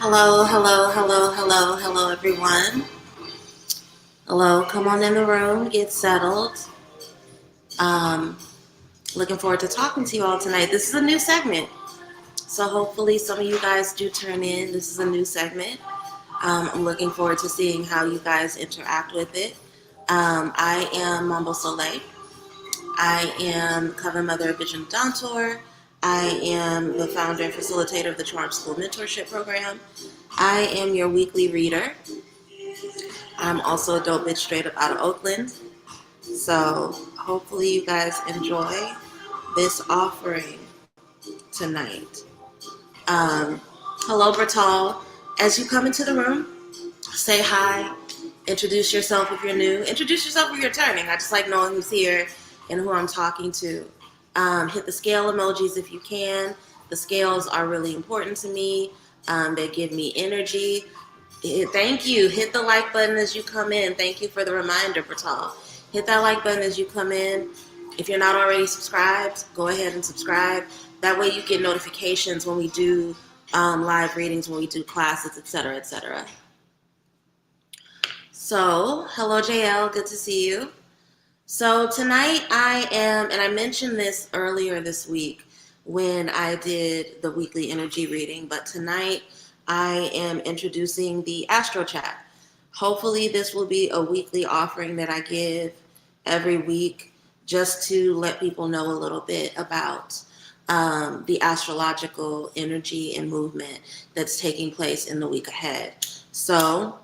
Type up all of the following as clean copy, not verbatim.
Hello, hello, hello, hello, hello, everyone. Hello, come on in the room, get settled. Um, Looking forward to talking to you all tonight. This is a new segment, so hopefully some of you guys do turn in. This is a new segment. I'm looking forward to seeing how you guys interact with it. I am Mambo Soleil. I am cover mother of Vision Dawn Tour. I am the founder and facilitator of the Charm School Mentorship Program. I am your weekly reader. I'm also a dope bitch straight up out of Oakland. So hopefully you guys enjoy this offering tonight. Um, Hello, Bertal. As you come into the room, say hi. Introduce yourself if you're new. Introduce yourself if you're returning. I just like knowing who's here and who I'm talking to. Hit the scale emojis if you can. The scales are really important to me. They give me energy. Thank you. Hit the like button as you come in. Thank you for the reminder, Bertal. Hit that like button as you come in. If you're not already subscribed, go ahead and subscribe. That way you get notifications when we do live readings, when we do classes, etc., etc. So, hello, JL. Good to see you. So, tonight I am, and I mentioned this earlier this week when I did the weekly energy reading, but tonight I am introducing the Astro chat. Hopefully, this will be a weekly offering that I give every week just to let people know a little bit about the astrological energy and movement that's taking place in the week ahead. So,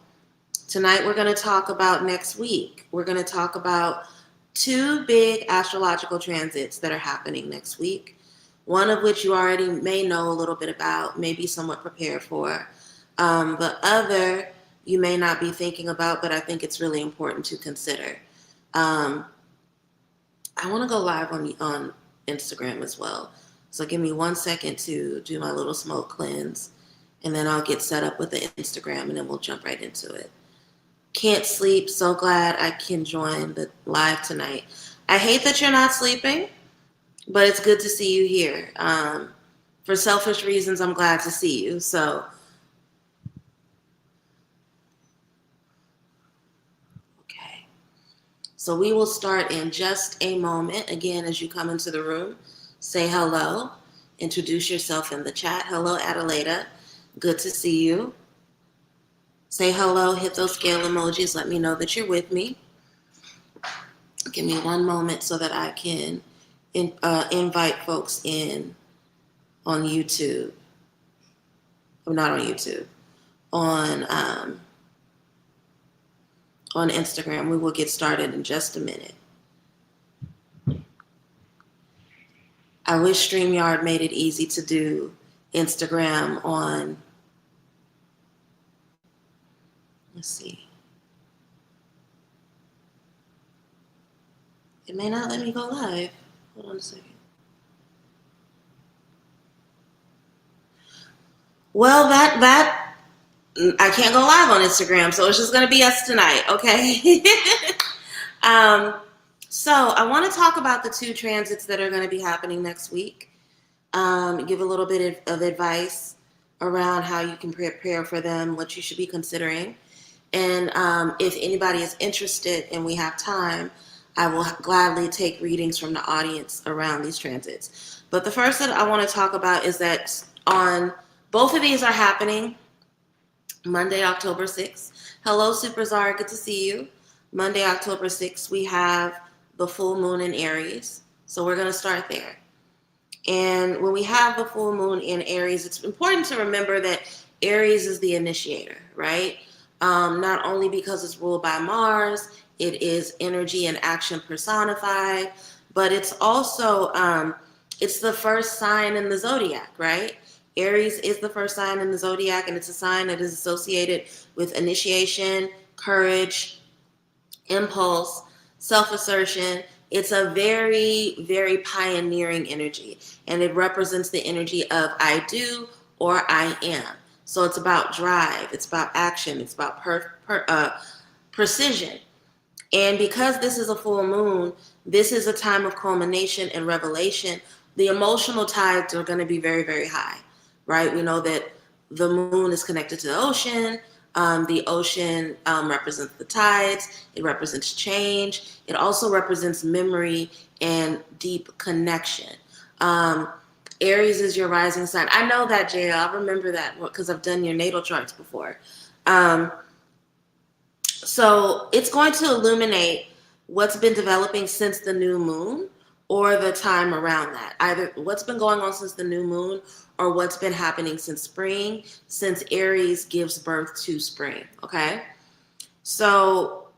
tonight we're going to talk about next week. We're going to talk about two big astrological transits that are happening next week, one of which you already may know a little bit about, maybe somewhat prepared for. The other you may not be thinking about, but I think it's really important to consider. I want to go live on Instagram as well. So give me 1 second to do my little smoke cleanse, and then I'll get set up with the Instagram, and then we'll jump right into it. Can't sleep. So glad I can join the live tonight. I hate that you're not sleeping, but it's good to see you here. For selfish reasons, I'm glad to see you. So, okay. So we will start in just a moment. Again, as you come into the room, say hello. Introduce yourself in the chat. Hello, Adelaida. Good to see you. Say hello, hit those scale emojis, let me know that you're with me. Give me 1 moment so that I can invite folks in on YouTube. Not on YouTube, on Instagram. We will get started in just a minute. I wish StreamYard made it easy to do Instagram on, let's see. It may not let me go live. Hold on a second. Well, that I can't go live on Instagram, so it's just going to be us tonight, okay? So I want to talk about the two transits that are going to be happening next week. Give a little bit of advice around how you can prepare for them, what you should be considering. And if anybody is interested and we have time, I will gladly take readings from the audience around these transits. But the first that I want to talk about is that on both of these are happening Monday, October 6th. Hello, Superzar. Good to see you. Monday, October 6th, we have the full moon in Aries. So we're going to start there. And when we have the full moon in Aries, it's important to remember that Aries is the initiator, right? Not only because it's ruled by Mars, it is energy and action personified, but it's also, it's the first sign in the zodiac, right? Aries is the first sign in the zodiac, and it's a sign that is associated with initiation, courage, impulse, self-assertion. It's a very, very pioneering energy, and it represents the energy of I do or I am. So it's about drive, it's about action, it's about precision. And because this is a full moon, this is a time of culmination and revelation. The emotional tides are going to be very, very high, right? We know that the moon is connected to the ocean. The ocean represents the tides. It represents change. It also represents memory and deep connection. Aries is your rising sign. I know that, JL. I remember that because I've done your natal charts before. So it's going to illuminate what's been developing since the new moon or the time around that. Either what's been going on since the new moon or what's been happening since spring, since Aries gives birth to spring, okay? So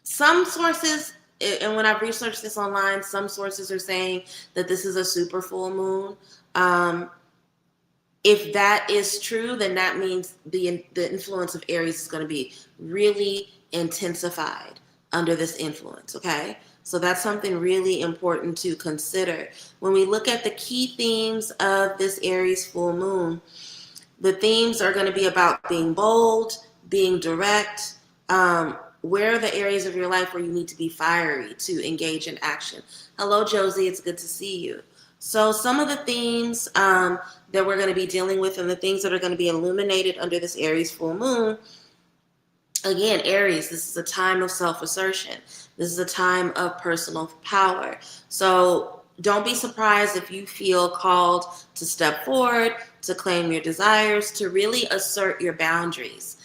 some sources, and when I've researched this online, some sources are saying that this is a super full moon. If that is true, then that means the influence of Aries is going to be really intensified under this influence, okay? So that's something really important to consider. When we look at the key themes of this Aries full moon, the themes are going to be about being bold, being direct. Where are the areas of your life where you need to be fiery to engage in action? Hello, Josie. It's good to see you. So some of the themes that we're going to be dealing with and the things that are going to be illuminated under this Aries full moon. Again, Aries, this is a time of self-assertion. This is a time of personal power. So don't be surprised if you feel called to step forward, to claim your desires, to really assert your boundaries.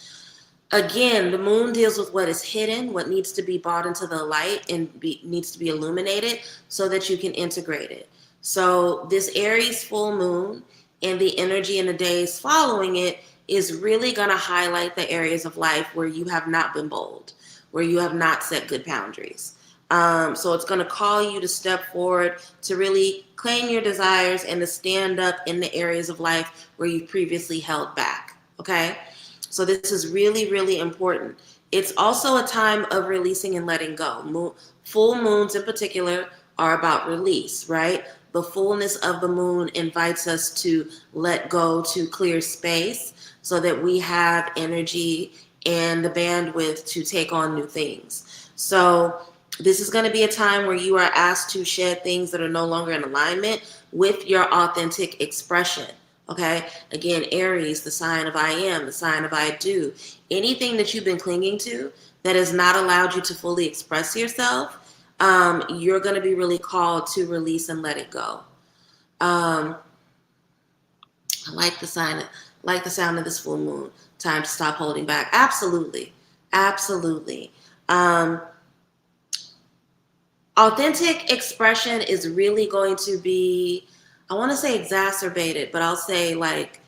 Again, the moon deals with what is hidden, what needs to be brought into the light and needs to be illuminated so that you can integrate it. So this Aries full moon and the energy in the days following it is really going to highlight the areas of life where you have not been bold, where you have not set good boundaries. So it's going to call you to step forward, to really claim your desires and to stand up in the areas of life where you previously held back, okay? So this is really, really important. It's also a time of releasing and letting go. Full moons in particular are about release, right? The fullness of the moon invites us to let go, to clear space so that we have energy and the bandwidth to take on new things. So this is going to be a time where you are asked to shed things that are no longer in alignment with your authentic expression. Okay, again, Aries, the sign of I am, the sign of I do. Anything that you've been clinging to that has not allowed you to fully express yourself, you're going to be really called to release and let it go. I like the sound of this full moon. Time to stop holding back. Absolutely, absolutely. Authentic expression is really going to be, I want to say exacerbated, but I'll say like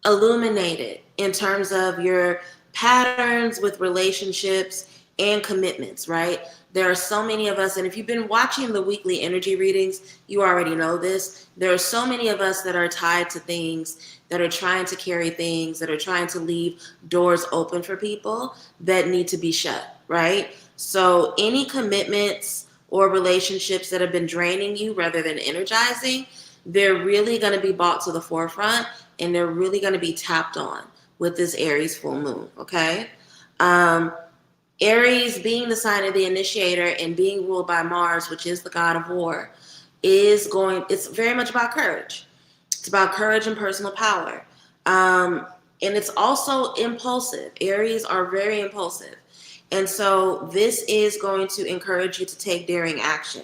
illuminated in terms of your patterns with relationships and commitments, right? There are so many of us, and if you've been watching the weekly energy readings, you already know this. There are so many of us that are tied to things, that are trying to carry things, that are trying to leave doors open for people that need to be shut, right? So any commitments or relationships that have been draining you rather than energizing, they're really going to be brought to the forefront and they're really going to be tapped on with this Aries full moon, okay? Aries, being the sign of the initiator and being ruled by Mars, which is the god of war, it's very much about courage. It's about courage and personal power. And it's also impulsive. Aries are very impulsive. And so this is going to encourage you to take daring action.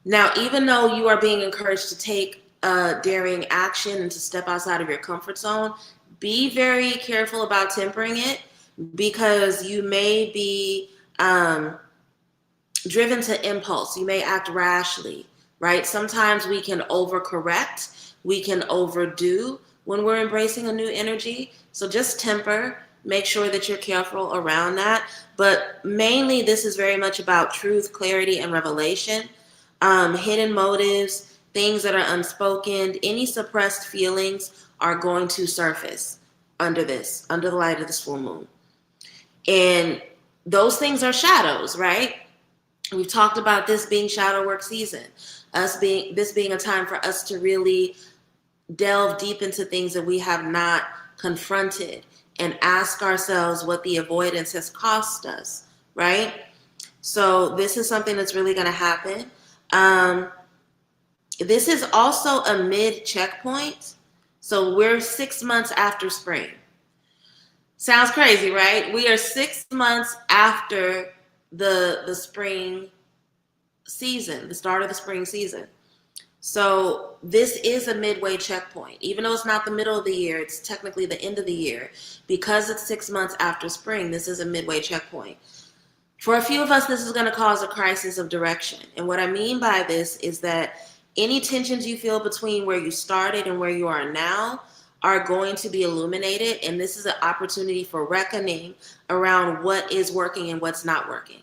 Now, even though you are being encouraged to take daring action and to step outside of your comfort zone, be very careful about tempering it because you may be driven to impulse. You may act rashly, right? Sometimes we can overcorrect. We can overdo when we're embracing a new energy. So just temper. Make sure that you're careful around that. But mainly, this is very much about truth, clarity, and revelation. Hidden motives, things that are unspoken, any suppressed feelings are going to surface under the light of this full moon. And those things are shadows, right? We've talked about this being shadow work season, this being a time for us to really delve deep into things that we have not confronted and ask ourselves what the avoidance has cost us, right? So this is something that's really going to happen. This is also a mid checkpoint. So we're 6 months after spring. Sounds crazy, right? We are 6 months after the spring season, the start of the spring season. So this is a midway checkpoint. Even though it's not the middle of the year, it's technically the end of the year. Because it's 6 months after spring, this is a midway checkpoint. For a few of us, this is going to cause a crisis of direction. And what I mean by this is that any tensions you feel between where you started and where you are now are going to be illuminated. And this is an opportunity for reckoning around what is working and what's not working.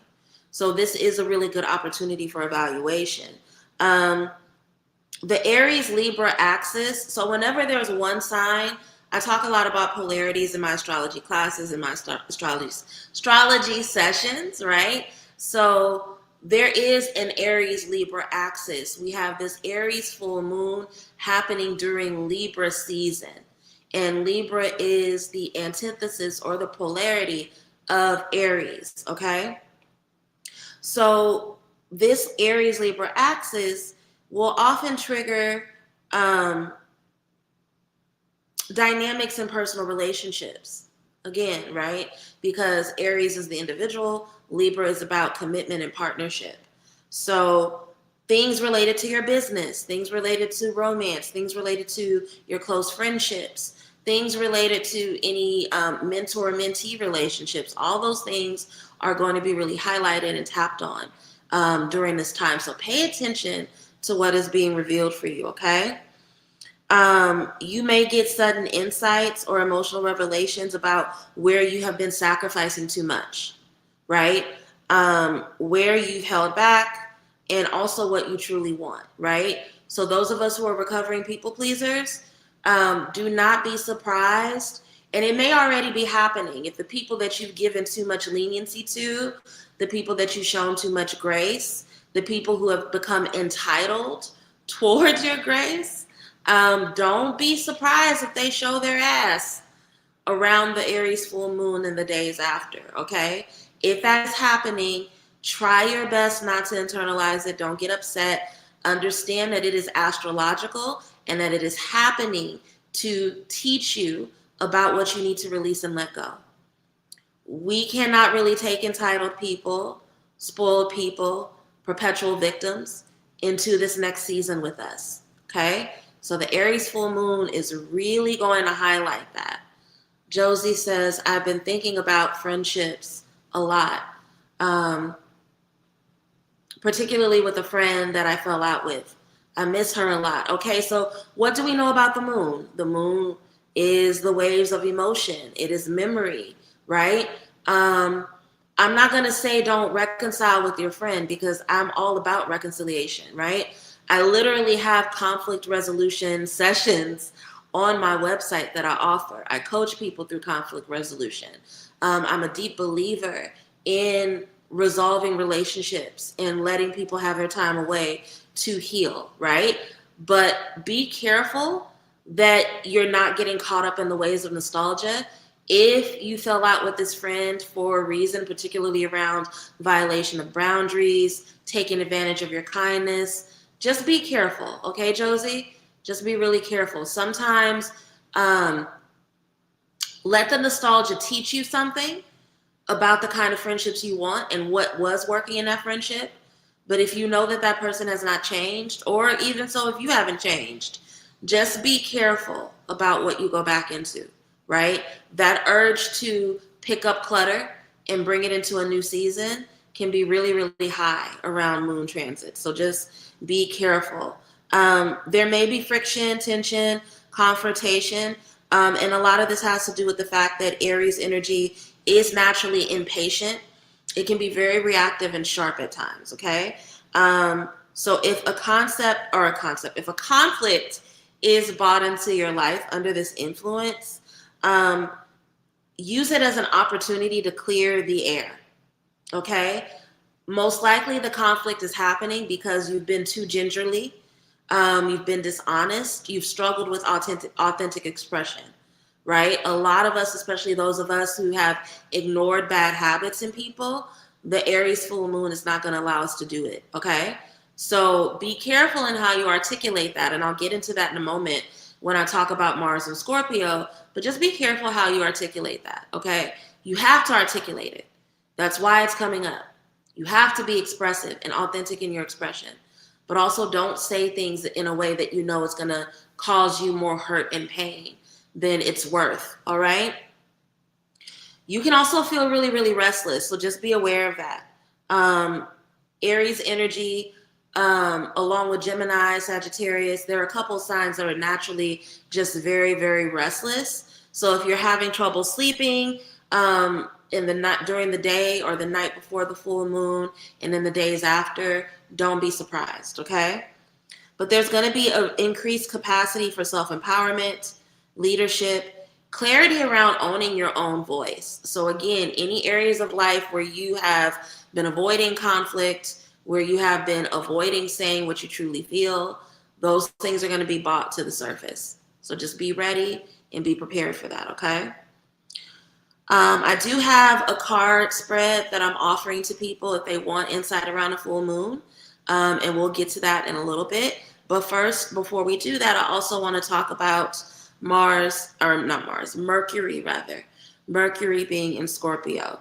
So this is a really good opportunity for evaluation. The Aries Libra axis. So whenever there's one sign, I talk a lot about polarities in my astrology classes and my astrology sessions, right? So there is an Aries Libra axis. We have this Aries full moon happening during Libra season. And Libra is the antithesis or the polarity of Aries, okay? So this Aries Libra axis will often trigger dynamics in personal relationships. Again, right? Because Aries is the individual, Libra is about commitment and partnership. So things related to your business, things related to romance, things related to your close friendships, things related to any mentor-mentee relationships, all those things are going to be really highlighted and tapped on during this time. So pay attention to what is being revealed for you, okay? You may get sudden insights or emotional revelations about where you have been sacrificing too much, right? Where you've held back, and also what you truly want, right? So those of us who are recovering people pleasers, do not be surprised. And it may already be happening if the people that you've given too much leniency to, the people that you've shown too much grace, the people who have become entitled towards your grace, don't be surprised if they show their ass around the Aries full moon and the days after, okay? If that's happening, try your best not to internalize it. Don't get upset. Understand that it is astrological and that it is happening to teach you about what you need to release and let go. We cannot really take entitled people, spoiled people, perpetual victims into this next season with us, okay? So the Aries full moon is really going to highlight that. Josie says, I've been thinking about friendships a lot, particularly with a friend that I fell out with. I miss her a lot. Okay, so what do we know about the moon? The moon is the waves of emotion. It is memory, right? I'm not going to say don't reconcile with your friend because I'm all about reconciliation, right? I literally have conflict resolution sessions on my website that I offer. I coach people through conflict resolution. I'm a deep believer in resolving relationships and letting people have their time away to heal, right? But be careful that you're not getting caught up in the waves of nostalgia. If you fell out with this friend for a reason, particularly around violation of boundaries, taking advantage of your kindness, just be careful, okay, Josie? Just be really careful. Sometimes let the nostalgia teach you something about the kind of friendships you want and what was working in that friendship. But if you know that that person has not changed, or even so if you haven't changed, just be careful about what you go back into, right? That urge to pick up clutter and bring it into a new season can be really, really high around moon transit. So just be careful. There may be friction, tension, confrontation, and a lot of this has to do with the fact that Aries energy is naturally impatient. It can be very reactive and sharp at times, okay? So if a conflict is brought into your life under this influence, use it as an opportunity to clear the air, okay? Most likely the conflict is happening because you've been too gingerly, you've been dishonest, you've struggled with authentic expression, right? A lot of us, especially those of us who have ignored bad habits in people, the Aries full moon is not going to allow us to do it, okay? So be careful in how you articulate that, and I'll get into that in a moment. when I talk about Mars and Scorpio, but just be careful how you articulate that, okay? You have to articulate it. That's why it's coming up. You have to be expressive and authentic in your expression, but also don't say things in a way that you know is going to cause you more hurt and pain than it's worth, all right? You can also feel really, really restless, so just be aware of that. Aries energy, along with Gemini, Sagittarius, there are a couple signs that are naturally just very, very restless. So if you're having trouble sleeping in the night during the day or the night before the full moon and in the days after, don't be surprised, okay? But there's going to be an increased capacity for self-empowerment, leadership, clarity around owning your own voice. So again, any areas of life where you have been avoiding conflict, where you have been avoiding saying what you truly feel, those things are going to be brought to the surface. So just be ready and be prepared for that, okay? I do have a card spread that I'm offering to people if they want insight around a full moon, and we'll get to that in a little bit. But first, before we do that, I also want to talk about Mercury rather. Mercury being in Scorpio.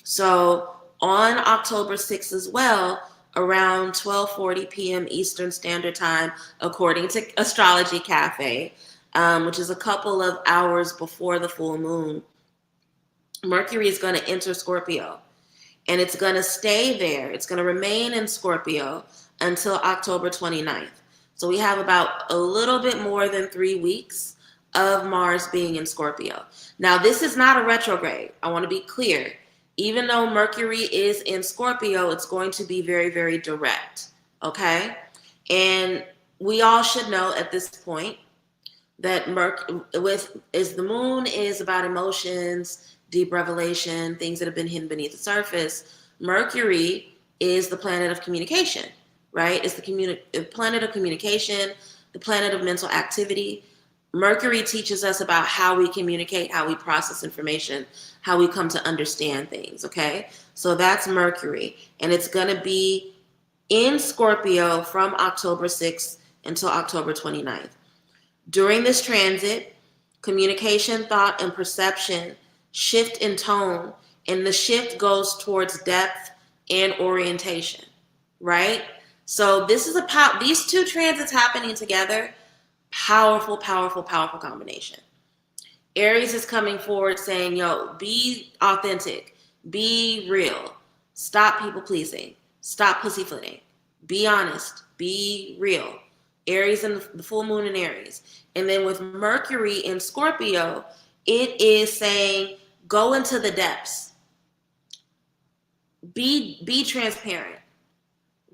So on October 6th as well, around 12:40 p.m. Eastern Standard Time, according to Astrology Cafe, which is a couple of hours before the full moon, Mercury is going to enter Scorpio, and it's going to stay there. It's going to remain in Scorpio until October 29th. So we have about a little bit more than 3 weeks of Mars being in Scorpio. Now, this is not a retrograde. I want to be clear. Even though Mercury is in Scorpio, it's going to be very, very direct, okay? And we all should know at this point that the moon is about emotions, deep revelation, things that have been hidden beneath the surface. Mercury is the planet of communication, right? It's the planet of communication, the planet of mental activity. Mercury teaches us about how we communicate, how we process information, how we come to understand things, okay? So that's Mercury, and it's going to be in Scorpio from October 6th until October 29th. During this transit, communication, thought, and perception shift in tone, and the shift goes towards depth and orientation, right? So this is these two transits happening together. Powerful, powerful, powerful combination. Aries is coming forward saying, yo, be authentic, be real, stop people pleasing, stop pussyfooting, be honest, be real. Aries and the full moon in Aries. And then with Mercury in Scorpio, it is saying, go into the depths. Be transparent.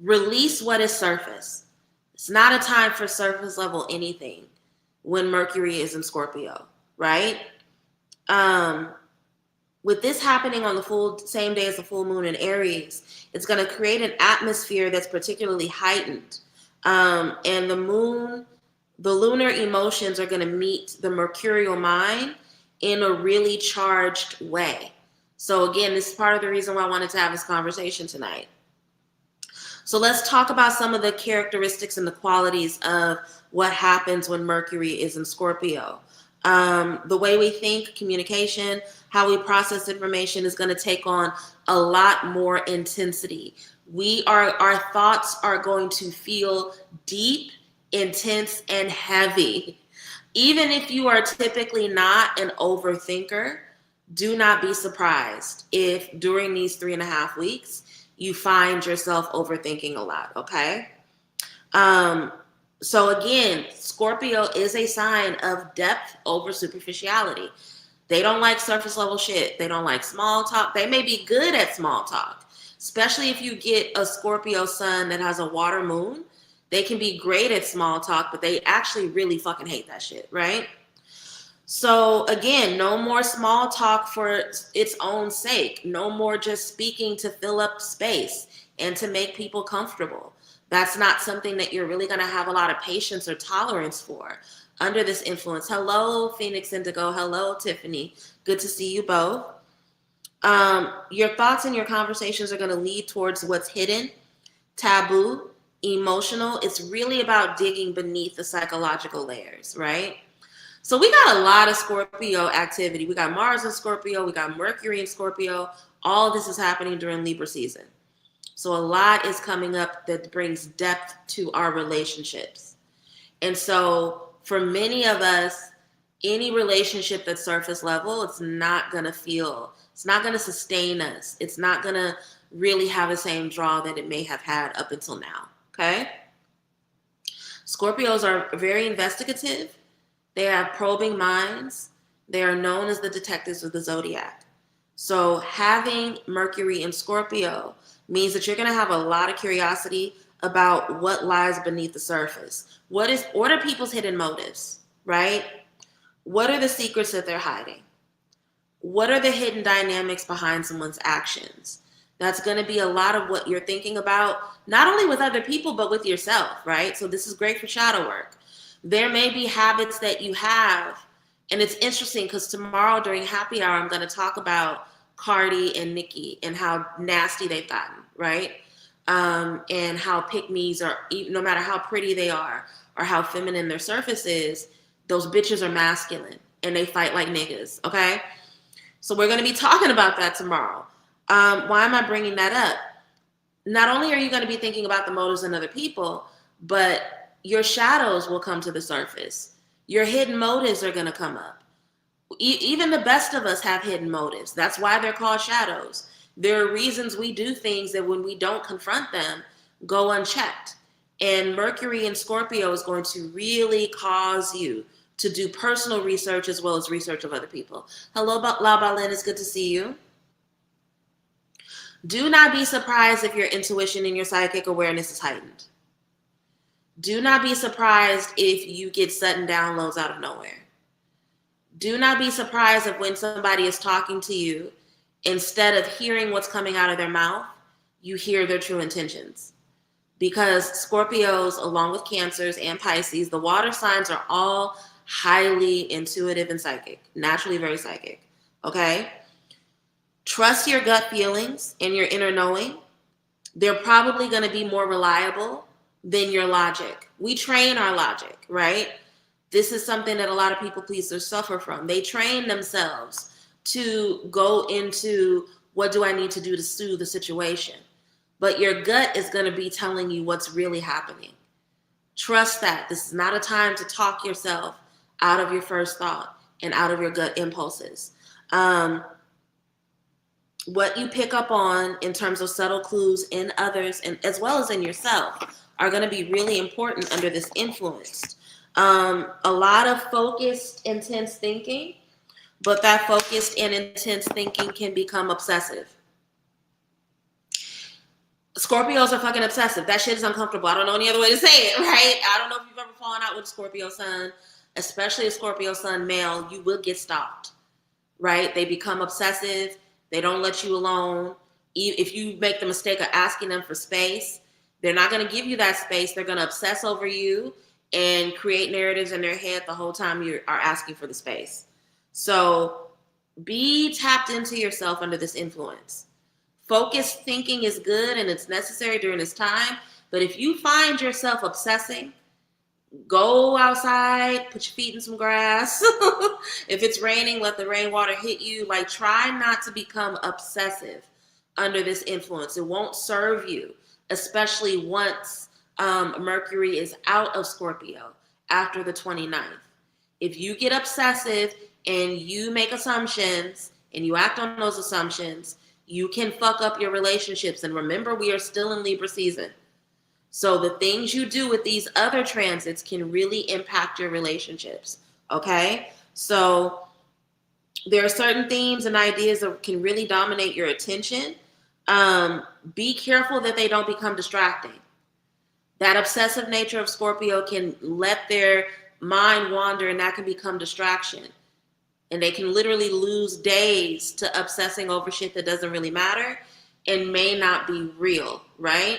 Release what is surface. It's not a time for surface level anything when Mercury is in Scorpio, right? With this happening on the same day as the full moon in Aries, it's going to create an atmosphere that's particularly heightened. And the lunar emotions are going to meet the mercurial mind in a really charged way. So again, this is part of the reason why I wanted to have this conversation tonight. So let's talk about some of the characteristics and the qualities of what happens when Mercury is in Scorpio. The way we think, communication, how we process information is going to take on a lot more intensity. Our thoughts are going to feel deep, intense, and heavy. Even if you are typically not an overthinker, do not be surprised if during these 3.5 weeks, you find yourself overthinking a lot, okay? So again, Scorpio is a sign of depth over superficiality. They don't like surface level shit. They don't like small talk. They may be good at small talk, especially if you get a Scorpio sun that has a water moon. They can be great at small talk, but they actually really fucking hate that shit, right? So again, no more small talk for its own sake. No more just speaking to fill up space and to make people comfortable. That's not something that you're really going to have a lot of patience or tolerance for under this influence. Hello, Phoenix Indigo. Hello, Tiffany. Good to see you both. Your thoughts and your conversations are going to lead towards what's hidden, taboo, emotional. It's really about digging beneath the psychological layers, right? So we got a lot of Scorpio activity. We got Mars in Scorpio. We got Mercury in Scorpio. All of this is happening during Libra season. So a lot is coming up that brings depth to our relationships. And so for many of us, any relationship that's surface level, it's not going to sustain us. It's not going to really have the same draw that it may have had up until now. Okay? Scorpios are very investigative. They have probing minds. They are known as the detectives of the zodiac. So having Mercury in Scorpio means that you're going to have a lot of curiosity about what lies beneath the surface. What are people's hidden motives, right? What are the secrets that they're hiding? What are the hidden dynamics behind someone's actions? That's going to be a lot of what you're thinking about, not only with other people, but with yourself, right? So this is great for shadow work. There may be habits that you have, and it's interesting because tomorrow during happy hour, I'm going to talk about Cardi and Nicki and how nasty they've gotten, right? And how pick-me's are, no matter how pretty they are or how feminine their surface is, those bitches are masculine and they fight like niggas, okay? So we're going to be talking about that tomorrow. Why am I bringing that up? Not only are you going to be thinking about the motives in other people, but your shadows will come to the surface. Your hidden motives are going to come up. Even the best of us have hidden motives. That's why they're called shadows. There are reasons we do things that when we don't confront them, go unchecked. And Mercury in Scorpio is going to really cause you to do personal research as well as research of other people. Hello, La Balin, it's good to see you. Do not be surprised if your intuition and your psychic awareness is heightened. Do not be surprised if you get sudden downloads out of nowhere. Do not be surprised if when somebody is talking to you, instead of hearing what's coming out of their mouth, you hear their true intentions. Because Scorpios, along with Cancers and Pisces, the water signs are all highly intuitive and psychic, naturally very psychic, okay? Trust your gut feelings and your inner knowing. They're probably going to be more reliable than your logic. We train our logic, right? This is something that a lot of people pleasers suffer from. They train themselves to go into what do I need to do to soothe the situation. But your gut is going to be telling you what's really happening. Trust that. This is not a time to talk yourself out of your first thought and out of your gut impulses. What you pick up on in terms of subtle clues in others and as well as in yourself are going to be really important under this influence. A lot of focused, intense thinking, but that focused and intense thinking can become obsessive. Scorpios are fucking obsessive. That shit is uncomfortable. I don't know any other way to say it, right? I don't know if you've ever fallen out with a Scorpio sun, especially a Scorpio sun male. You will get stalked, right? They become obsessive. They don't let you alone. If you make the mistake of asking them for space, they're not going to give you that space. They're going to obsess over you and create narratives in their head the whole time you are asking for the space. So be tapped into yourself under this influence. Focused thinking is good and it's necessary during this time. But if you find yourself obsessing, go outside, put your feet in some grass. If it's raining, let the rainwater hit you. Like, try not to become obsessive under this influence. It won't serve you, especially once Mercury is out of Scorpio after the 29th. If you get obsessive and you make assumptions and you act on those assumptions, you can fuck up your relationships. And remember, we are still in Libra season. So the things you do with these other transits can really impact your relationships, okay? So there are certain themes and ideas that can really dominate your attention. Be careful that they don't become distracting. That obsessive nature of Scorpio can let their mind wander, and that can become distraction. And they can literally lose days to obsessing over shit that doesn't really matter and may not be real, right?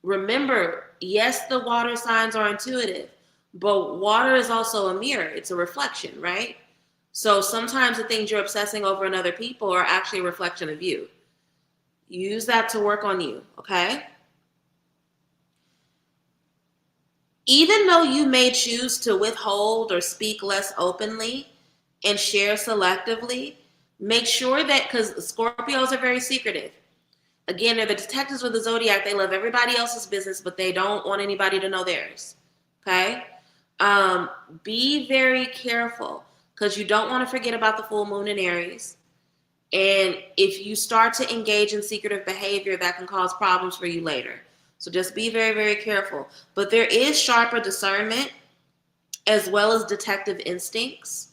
Remember, yes, the water signs are intuitive, but water is also a mirror. It's a reflection, right? So sometimes the things you're obsessing over in other people are actually a reflection of you. Use that to work on you, okay? Even though you may choose to withhold or speak less openly and share selectively, make sure that, because Scorpios are very secretive. Again, they're the detectives with the zodiac. They love everybody else's business, but they don't want anybody to know theirs. Okay? Be very careful because you don't want to forget about the full moon in Aries. And if you start to engage in secretive behavior, that can cause problems for you later. So just be very, very careful. But there is sharper discernment as well as detective instincts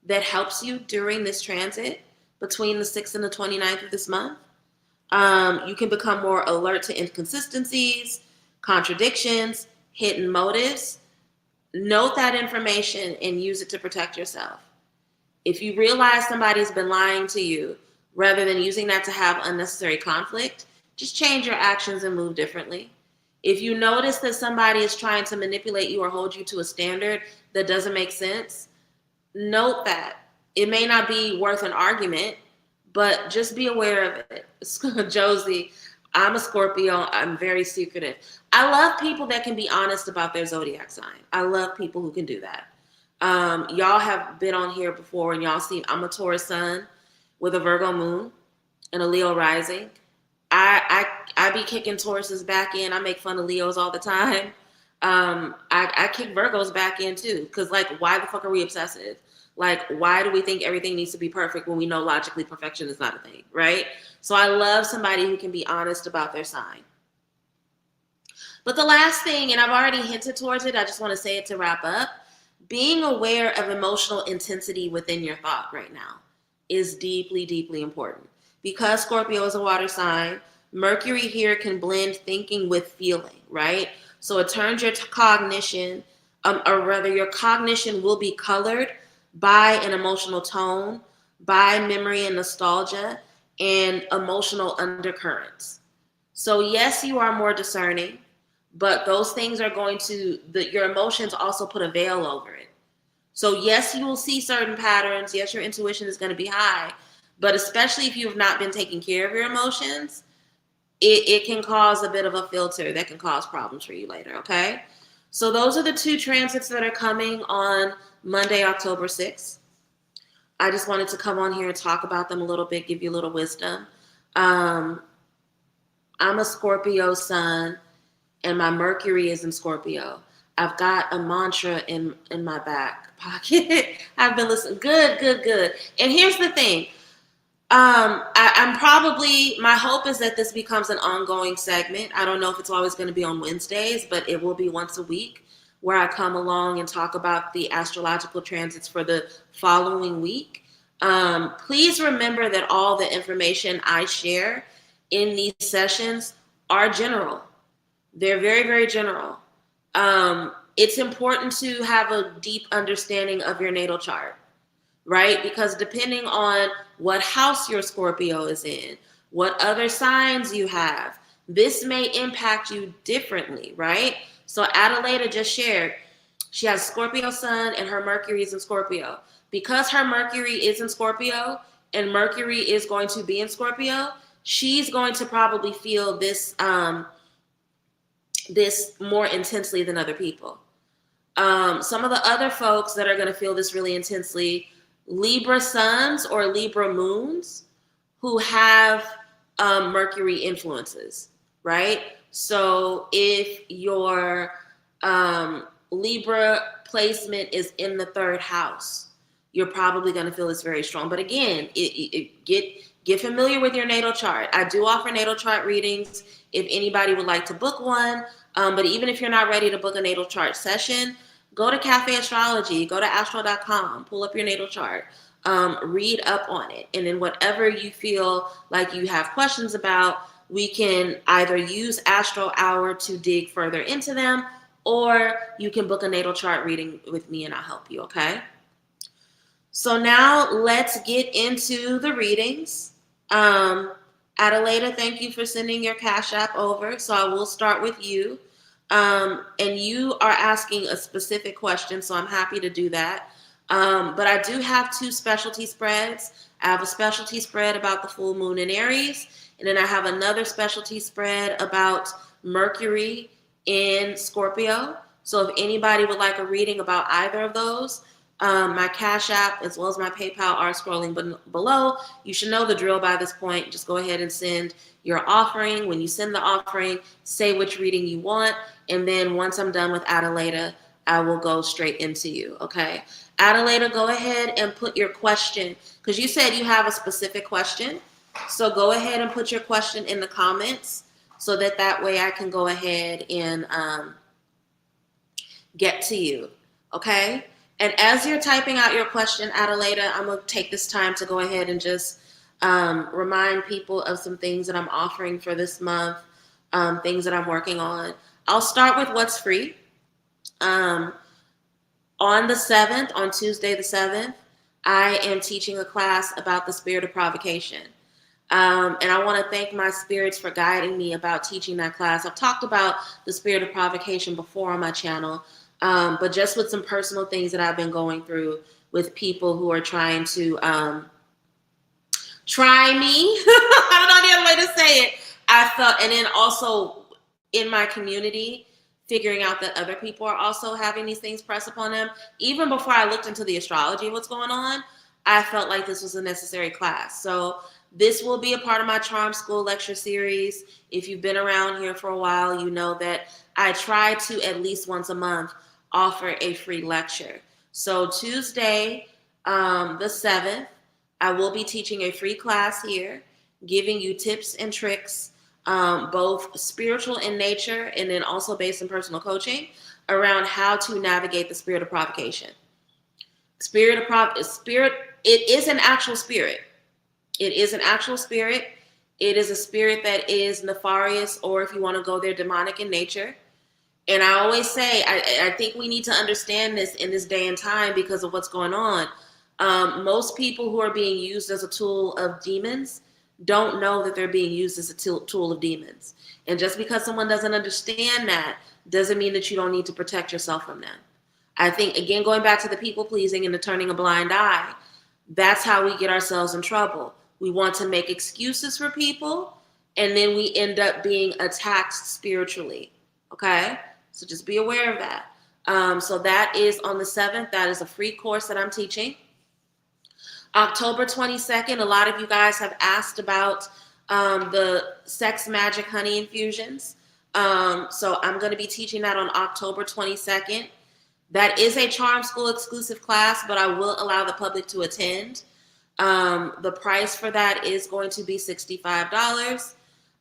that helps you during this transit between the 6th and the 29th of this month. You can become more alert to inconsistencies, contradictions, hidden motives. Note that information and use it to protect yourself. If you realize somebody's been lying to you, rather than using that to have unnecessary conflict, just change your actions and move differently. If you notice that somebody is trying to manipulate you or hold you to a standard that doesn't make sense, note that. It may not be worth an argument, but just be aware of it. Josie, I'm a Scorpio. I'm very secretive. I love people that can be honest about their zodiac sign. I love people who can do that. Y'all have been on here before and y'all see I'm a Taurus sun with a Virgo moon and a Leo rising. I be kicking Tauruses back in. I make fun of Leos all the time. I kick Virgos back in too. Cause like, why the fuck are we obsessive? Like, why do we think everything needs to be perfect when we know logically perfection is not a thing, right? So I love somebody who can be honest about their sign. But the last thing, and I've already hinted towards it, I just want to say it to wrap up, being aware of emotional intensity within your thought right now is deeply, deeply important. Because Scorpio is a water sign, Mercury here can blend thinking with feeling, right? So it turns your cognition, or rather your cognition will be colored by an emotional tone, by memory and nostalgia, and emotional undercurrents. So yes, you are more discerning, but those things are going to, your emotions also put a veil over it. So yes, you will see certain patterns. Yes, your intuition is going to be high, but especially if you have not been taking care of your emotions, it can cause a bit of a filter that can cause problems for you later, okay? So those are the two transits that are coming on Monday, October 6th. I just wanted to come on here and talk about them a little bit, give you a little wisdom. I'm a Scorpio sun, and my Mercury is in Scorpio. I've got a mantra in my back pocket. I've been listening. Good. And here's the thing. I'm probably, my hope is that this becomes an ongoing segment. I don't know if it's always going to be on Wednesdays, but it will be once a week where I come along and talk about the astrological transits for the following week. Please remember that all the information I share in these sessions are general. They're very, very general. It's important to have a deep understanding of your natal chart, right? Because depending on what house your Scorpio is in, what other signs you have, this may impact you differently, right? So Adelaida just shared, she has Scorpio sun and her Mercury is in Scorpio. Because her Mercury is in Scorpio and Mercury is going to be in Scorpio, she's going to probably feel this this more intensely than other people. Some of the other folks that are going to feel this really intensely, Libra suns or Libra moons who have Mercury influences, right? So if your Libra placement is in the third house, you're probably going to feel this very strong. But again, get familiar with your natal chart. I do offer natal chart readings if anybody would like to book one. But even if you're not ready to book a natal chart session, go to Cafe Astrology, go to astro.com, pull up your natal chart, read up on it. And then whatever you feel like you have questions about, we can either use Astro Hour to dig further into them, or you can book a natal chart reading with me and I'll help you, okay? So now let's get into the readings. Adelaida, thank you for sending your Cash App over. So I will start with you. And you are asking a specific question, so I'm happy to do that. But I do have two specialty spreads. I have a specialty spread about the full moon in Aries, and then I have another specialty spread about Mercury in Scorpio. So if anybody would like a reading about either of those, my Cash App as well as my PayPal are scrolling below. You should know the drill by this point. Just go ahead and send your offering. When you send the offering, say which reading you want. And then once I'm done with Adelaida, I will go straight into you, okay? Adelaida, go ahead and put your question, because you said you have a specific question. So go ahead and put your question in the comments so that way I can go ahead and get to you, okay? And as you're typing out your question, Adelaida, I'm going to take this time to go ahead and just remind people of some things that I'm offering for this month, things that I'm working on. I'll start with what's free. On the 7th, on Tuesday the 7th, I am teaching a class about the spirit of provocation. And I want to thank my spirits for guiding me about teaching that class. I've talked about the spirit of provocation before on my channel, but just with some personal things that I've been going through with people who are trying to try me. I don't know the other way to say it. I felt, and then also in my community, figuring out that other people are also having these things pressed upon them. Even before I looked into the astrology, what's going on, I felt like this was a necessary class. So this will be a part of my Charm School lecture series. If you've been around here for a while, you know that I try to at least once a month offer a free lecture. So Tuesday, the 7th, I will be teaching a free class here, giving you tips and tricks, both spiritual in nature and then also based in personal coaching around how to navigate the spirit of provocation. It is an actual spirit. It is an actual spirit. It is a spirit that is nefarious, or if you want to go there, demonic in nature. And I always say, I think we need to understand this in this day and time because of what's going on. Most people who are being used as a tool of demons don't know that they're being used as a tool of demons. And just because someone doesn't understand that doesn't mean that you don't need to protect yourself from them. I think, again, going back to the people pleasing and the turning a blind eye, that's how we get ourselves in trouble. We want to make excuses for people, and then we end up being attacked spiritually, okay? So just be aware of that. So that is on the 7th. That is a free course that I'm teaching. October 22nd, a lot of you guys have asked about the sex magic honey infusions. So I'm going to be teaching that on October 22nd. That is a Charm School exclusive class, but I will allow the public to attend. The price for that is going to be $65.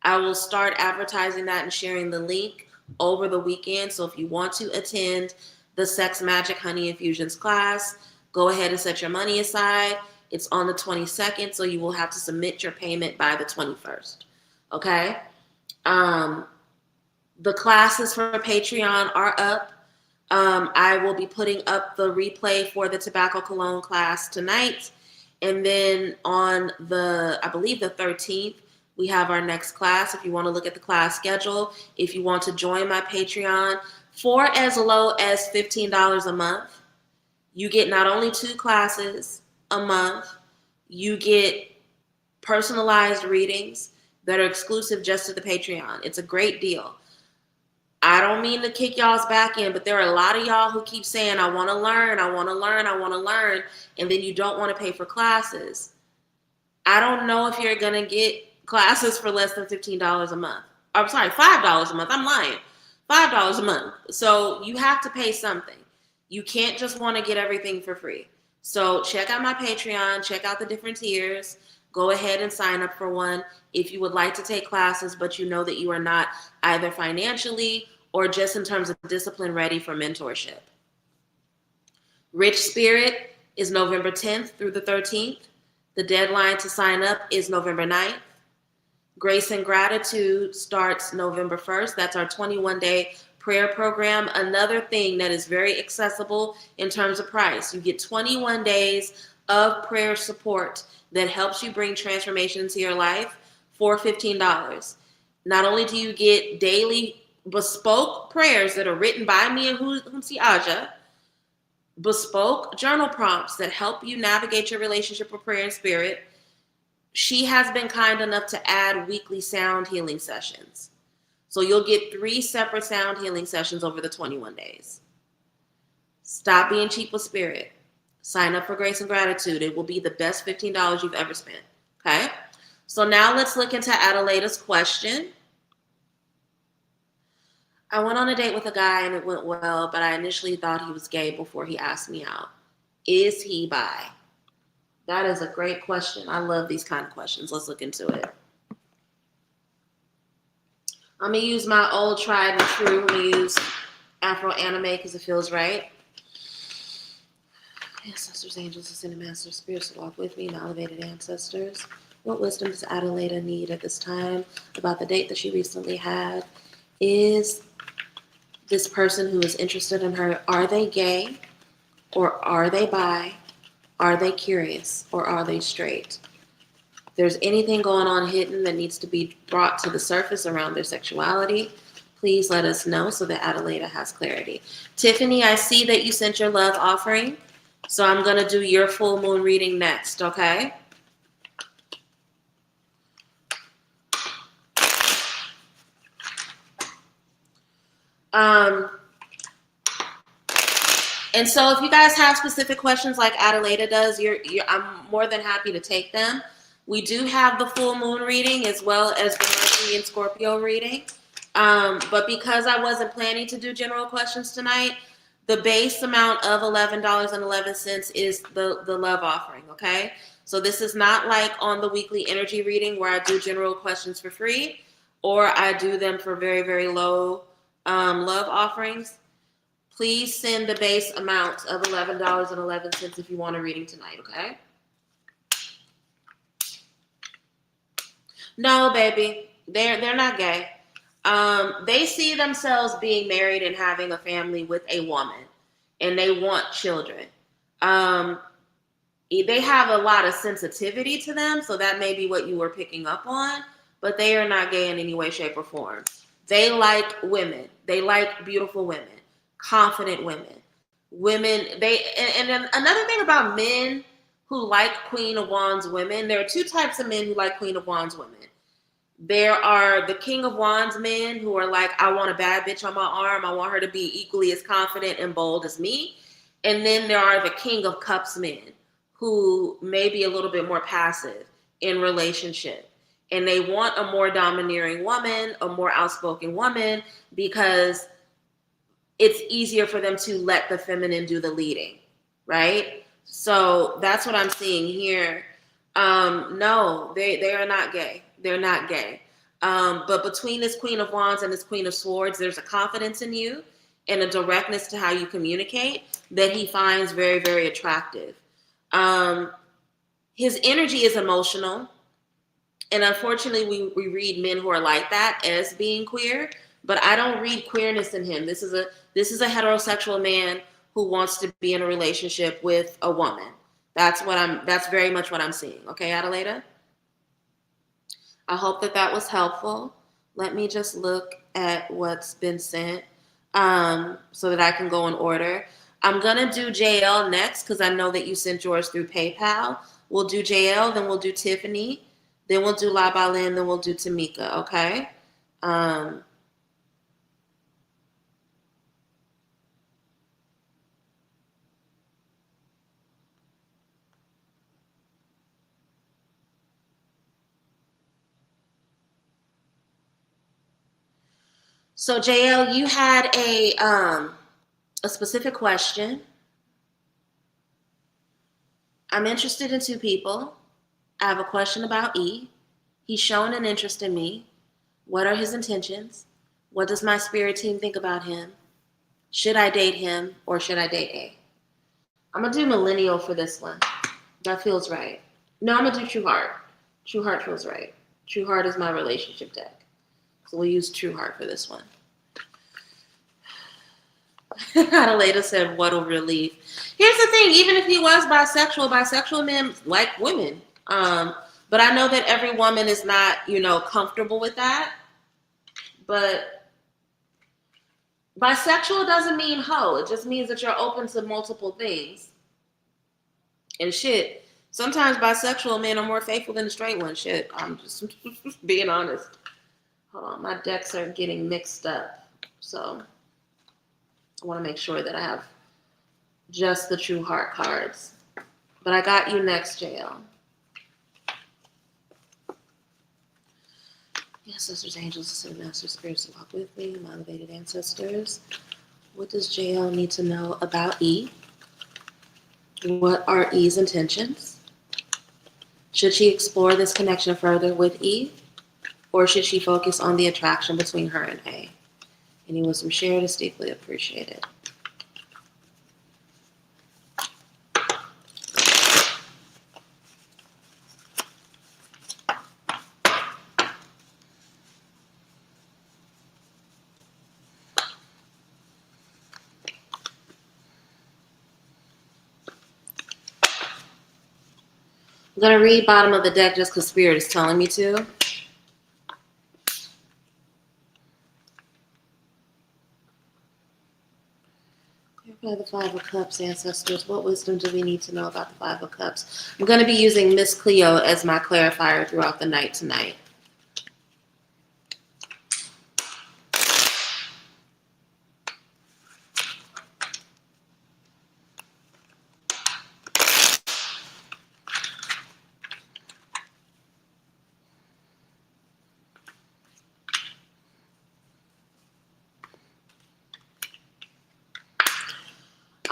I will start advertising that and sharing the link over the weekend. So if you want to attend the Sex Magic Honey Infusions class, go ahead and set your money aside. It's on the 22nd, so you will have to submit your payment by the 21st. Okay? The classes for Patreon are up. I will be putting up the replay for the Tobacco Cologne class tonight. And then on I believe the 13th, we have our next class. If you want to look at the class schedule, if you want to join my Patreon for as low as $15 a month, you get not only 2 classes a month, you get personalized readings that are exclusive just to the Patreon. It's a great deal. I don't mean to kick y'all's back in, but there are a lot of y'all who keep saying, I want to learn, I want to learn, I want to learn, and then you don't want to pay for classes. I don't know if you're going to get classes for less than $15 a month. I'm sorry, $5 a month. I'm lying. $5 a month. So you have to pay something. You can't just want to get everything for free. So check out my Patreon, check out the different tiers. Go ahead and sign up for one if you would like to take classes, but you know that you are not either financially or just in terms of discipline ready for mentorship. Rich Spirit is November 10th through the 13th. The deadline to sign up is November 9th. Grace and Gratitude starts November 1st. That's our 21-day prayer program. Another thing that is very accessible in terms of price. You get 21 days of prayer support that helps you bring transformation into your life for $15. Not only do you get daily bespoke prayers that are written by me and Humsi Aja, bespoke journal prompts that help you navigate your relationship with prayer and spirit. She has been kind enough to add weekly sound healing sessions. So you'll get 3 separate sound healing sessions over the 21 days. Stop being cheap with spirit. Sign up for Grace and Gratitude. It will be the best $15 you've ever spent. Okay? So now let's look into Adelaida's question. I went on a date with a guy and it went well, but I initially thought he was gay before he asked me out. Is he bi? That is a great question. I love these kind of questions. Let's look into it. I'm going to use my old tried and true. I'm going to use Afro Anime because it feels right. Ancestors, angels, ascended masters, spirits to walk with me, my elevated ancestors. What wisdom does Adelaida need at this time about the date that she recently had? Is this person who is interested in her, are they gay? Or are they bi? Are they curious? Or are they straight? If there's anything going on hidden that needs to be brought to the surface around their sexuality, please let us know so that Adelaida has clarity. Tiffany, I see that you sent your love offering. So I'm going to do your full moon reading next, okay? And so if you guys have specific questions like Adelaida does, I'm more than happy to take them. We do have the full moon reading as well as the Mercury and Scorpio reading. But because I wasn't planning to do general questions tonight, the base amount of $11.11 is the love offering, okay? So this is not like on the weekly energy reading where I do general questions for free or I do them for very, very low love offerings. Please send the base amount of $11.11 if you want a reading tonight, okay? No, baby, they're not gay. They see themselves being married and having a family with a woman, and they want children. They have a lot of sensitivity to them, so that may be what you were picking up on, but they are not gay in any way, shape, or form. They like women. They like beautiful women, confident women. And then another thing about men who like Queen of Wands women, there are 2 types of men who like Queen of Wands women. There are the King of Wands men who are like, I want a bad bitch on my arm. I want her to be equally as confident and bold as me. And then there are the King of Cups men who may be a little bit more passive in relationship. And they want a more domineering woman, a more outspoken woman, because it's easier for them to let the feminine do the leading, right? So that's what I'm seeing here. No, they are not gay. They're not gay. But between this Queen of Wands and this Queen of Swords, there's a confidence in you and a directness to how you communicate that he finds very, very attractive. His energy is emotional. And unfortunately, we read men who are like that as being queer, but I don't read queerness in him. This is a heterosexual man who wants to be in a relationship with a woman. That's very much what I'm seeing. Okay, Adelaida? I hope that was helpful. Let me just look at what's been sent so that I can go in order. I'm going to do JL next because I know that you sent yours through PayPal. We'll do JL, then we'll do Tiffany, then we'll do La Balin, then we'll do Tamika, okay? So JL, you had a specific question. I'm interested in 2 people. I have a question about E. He's shown an interest in me. What are his intentions? What does my spirit team think about him? Should I date him or should I date A? I'm going to do millennial for this one. That feels right. No, I'm going to do True Heart. True Heart feels right. True Heart is my relationship deck. So we'll use True Heart for this one. Adelaida said, what a relief. Here's the thing, even if he was bisexual men like women. But I know that every woman is not, comfortable with that. But bisexual doesn't mean hoe. It just means that you're open to multiple things. And shit, sometimes bisexual men are more faithful than the straight ones. Shit, I'm just being honest. Hold on, my decks are getting mixed up. So I want to make sure that I have just the true heart cards. But I got you next, JL. Yes, sisters, angels, ascended masters, spirits who walk with me, my elevated ancestors. What does JL need to know about E? What are E's intentions? Should she explore this connection further with E? Or should she focus on the attraction between her and A? Any wisdom shared is deeply appreciated. I'm going to read bottom of the deck just because Spirit is telling me to. By the Five of Cups, ancestors, what wisdom do we need to know about the Five of Cups? I'm going to be using Miss Cleo as my clarifier throughout the night tonight.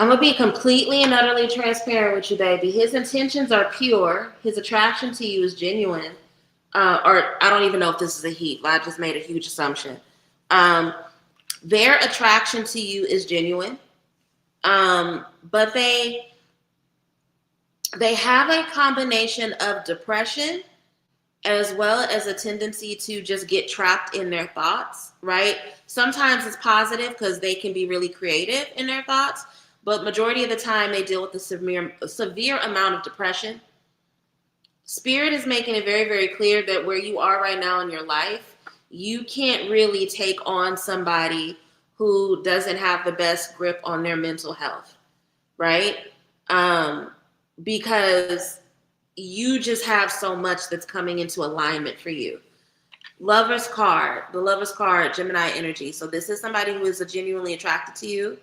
I'm going to be completely and utterly transparent with you, baby. His intentions are pure. His attraction to you is genuine. Or I don't even know if this is a he. I just made a huge assumption. Their attraction to you is genuine. But they have a combination of depression as well as a tendency to just get trapped in their thoughts, right? Sometimes it's positive because they can be really creative in their thoughts, but majority of the time they deal with a severe amount of depression. Spirit is making it very, very clear that where you are right now in your life, you can't really take on somebody who doesn't have the best grip on their mental health, right? Because you just have so much that's coming into alignment for you. Lover's card, the Lover's card, Gemini energy. So this is somebody who is genuinely attracted to you,